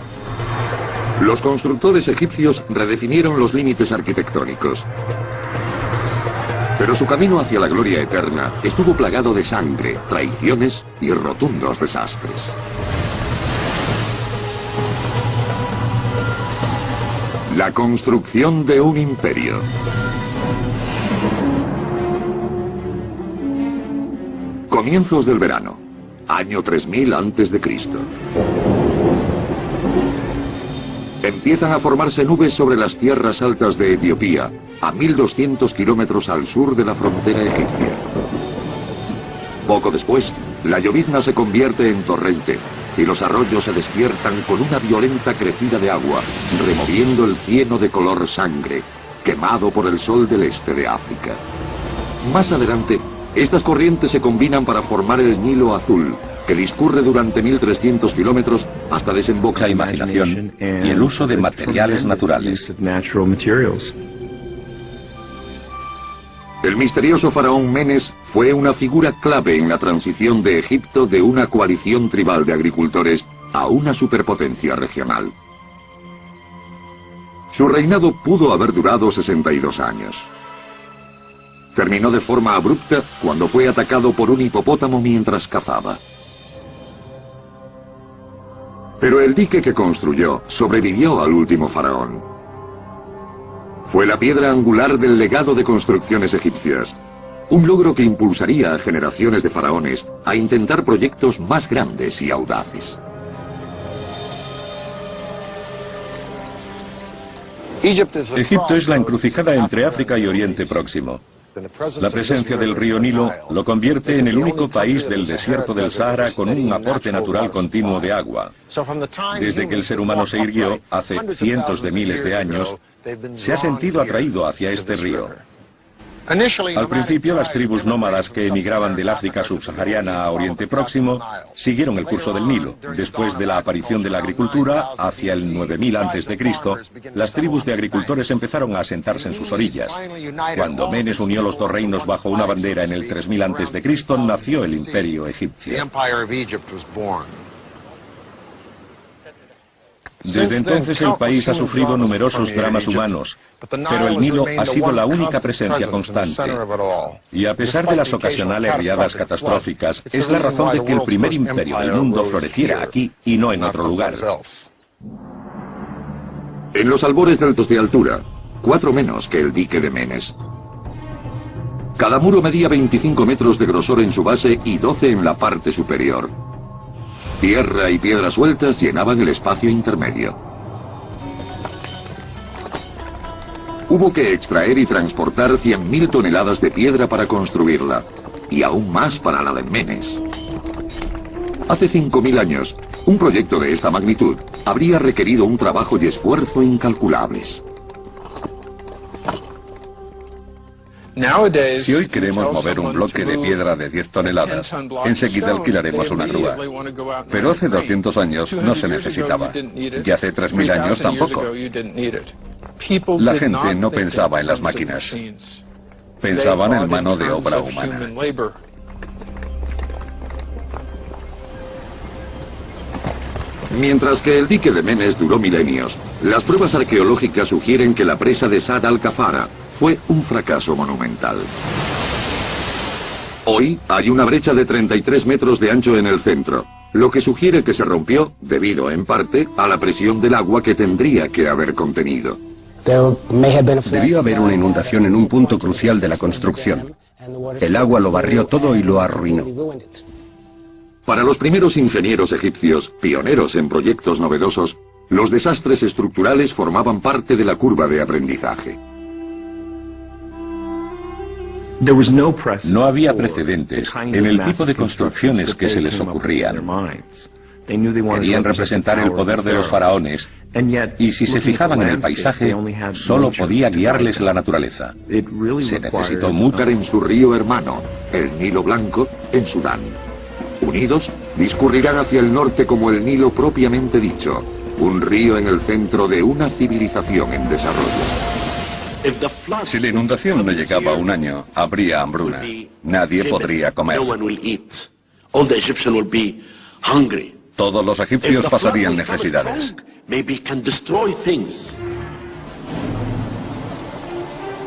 Los constructores egipcios redefinieron los límites arquitectónicos. Pero su camino hacia la gloria eterna estuvo plagado de sangre, traiciones y rotundos desastres. La construcción de un imperio. Comienzos del verano, año 3000 a.C. Empiezan a formarse nubes sobre las tierras altas de Etiopía, a 1200 kilómetros al sur de la frontera egipcia. Poco después, la llovizna se convierte en torrente y los arroyos se despiertan con una violenta crecida de agua, removiendo el cieno de color sangre, quemado por el sol del este de África. Más adelante, estas corrientes se combinan para formar el Nilo Azul, que discurre durante 1300 kilómetros hasta desembocar. La imaginación y el uso de materiales naturales. El misterioso faraón Menes fue una figura clave en la transición de Egipto de una coalición tribal de agricultores a una superpotencia regional. Su reinado pudo haber durado 62 años. Terminó de forma abrupta cuando fue atacado por un hipopótamo mientras cazaba. Pero el dique que construyó sobrevivió al último faraón. Fue la piedra angular del legado de construcciones egipcias, un logro que impulsaría a generaciones de faraones a intentar proyectos más grandes y audaces. Egipto es la encrucijada entre África y Oriente Próximo. La presencia del río Nilo lo convierte en el único país del desierto del Sahara con un aporte natural continuo de agua. Desde que el ser humano se irguió, hace cientos de miles de años, se ha sentido atraído hacia este río. Al principio, las tribus nómadas que emigraban del África subsahariana a Oriente Próximo siguieron el curso del Nilo. Después de la aparición de la agricultura, hacia el 9000 a.C., las tribus de agricultores empezaron a asentarse en sus orillas. Cuando Menes unió los dos reinos bajo una bandera en el 3000 a.C., nació el Imperio Egipcio. Desde entonces el país ha sufrido numerosos dramas humanos, pero el Nilo ha sido la única presencia constante. Y a pesar de las ocasionales riadas catastróficas, es la razón de que el primer imperio del mundo floreciera aquí y no en otro lugar. En los albores deltos de altura, 4 menos que el dique de Menes. Cada muro medía 25 metros de grosor en su base y 12 en la parte superior. Tierra y piedras sueltas llenaban el espacio intermedio. Hubo que extraer y transportar 100.000 toneladas de piedra para construirla, y aún más para la de Menes. Hace 5.000 años, un proyecto de esta magnitud habría requerido un trabajo y esfuerzo incalculables. Si hoy queremos mover un bloque de piedra de 10 toneladas, enseguida alquilaremos una grúa. Pero hace 200 años no se necesitaba. Y hace 3000 años tampoco. La gente no pensaba en las máquinas. Pensaban en mano de obra humana. Mientras que el dique de Menes duró milenios, las pruebas arqueológicas sugieren que la presa de Sad al-Kafara fue un fracaso monumental. Hoy hay una brecha de 33 metros de ancho en el centro, lo que sugiere que se rompió debido, en parte, a la presión del agua que tendría que haber contenido. Debió haber una inundación en un punto crucial de la construcción. El agua lo barrió todo y lo arruinó. Para los primeros ingenieros egipcios, pioneros en proyectos novedosos, los desastres estructurales formaban parte de la curva de aprendizaje. No había precedentes en el tipo de construcciones que se les ocurrían. Querían representar el poder de los faraones, y si se fijaban en el paisaje, solo podía guiarles la naturaleza. Se necesitó mucho. En su río hermano, el Nilo Blanco, en Sudán. Unidos, discurrirán hacia el norte como el Nilo propiamente dicho, un río en el centro de una civilización en desarrollo. Si la inundación no llegaba a un año, habría hambruna. Nadie podría comer. Todos los egipcios pasarían necesidades.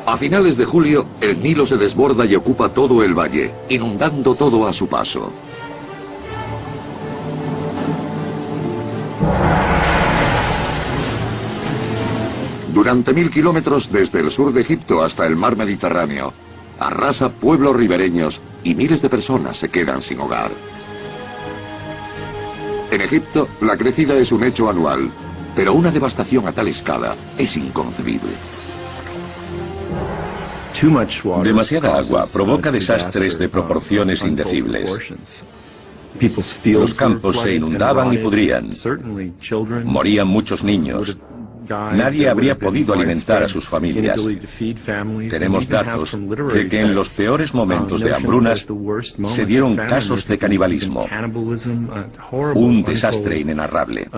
A finales de julio, el Nilo se desborda y ocupa todo el valle, inundando todo a su paso. Durante 1000 kilómetros desde el sur de Egipto hasta el mar Mediterráneo, arrasa pueblos ribereños y miles de personas se quedan sin hogar. En Egipto, la crecida es un hecho anual. Pero una devastación a tal escala es inconcebible. Demasiada agua provoca desastres de proporciones indecibles. Los campos se inundaban y pudrían. Morían muchos niños. Nadie habría podido alimentar a sus familias. Tenemos datos de que en los peores momentos de hambrunas se dieron casos de canibalismo. Un desastre inenarrable.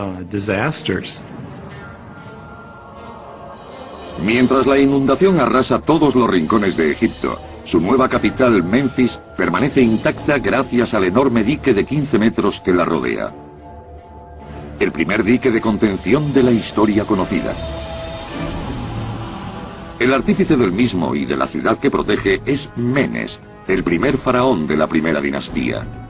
Mientras la inundación arrasa todos los rincones de Egipto, su nueva capital, Menfis, permanece intacta gracias al enorme dique de 15 metros que la rodea. El primer dique de contención de la historia conocida. El artífice del mismo y de la ciudad que protege es Menes, el primer faraón de la primera dinastía.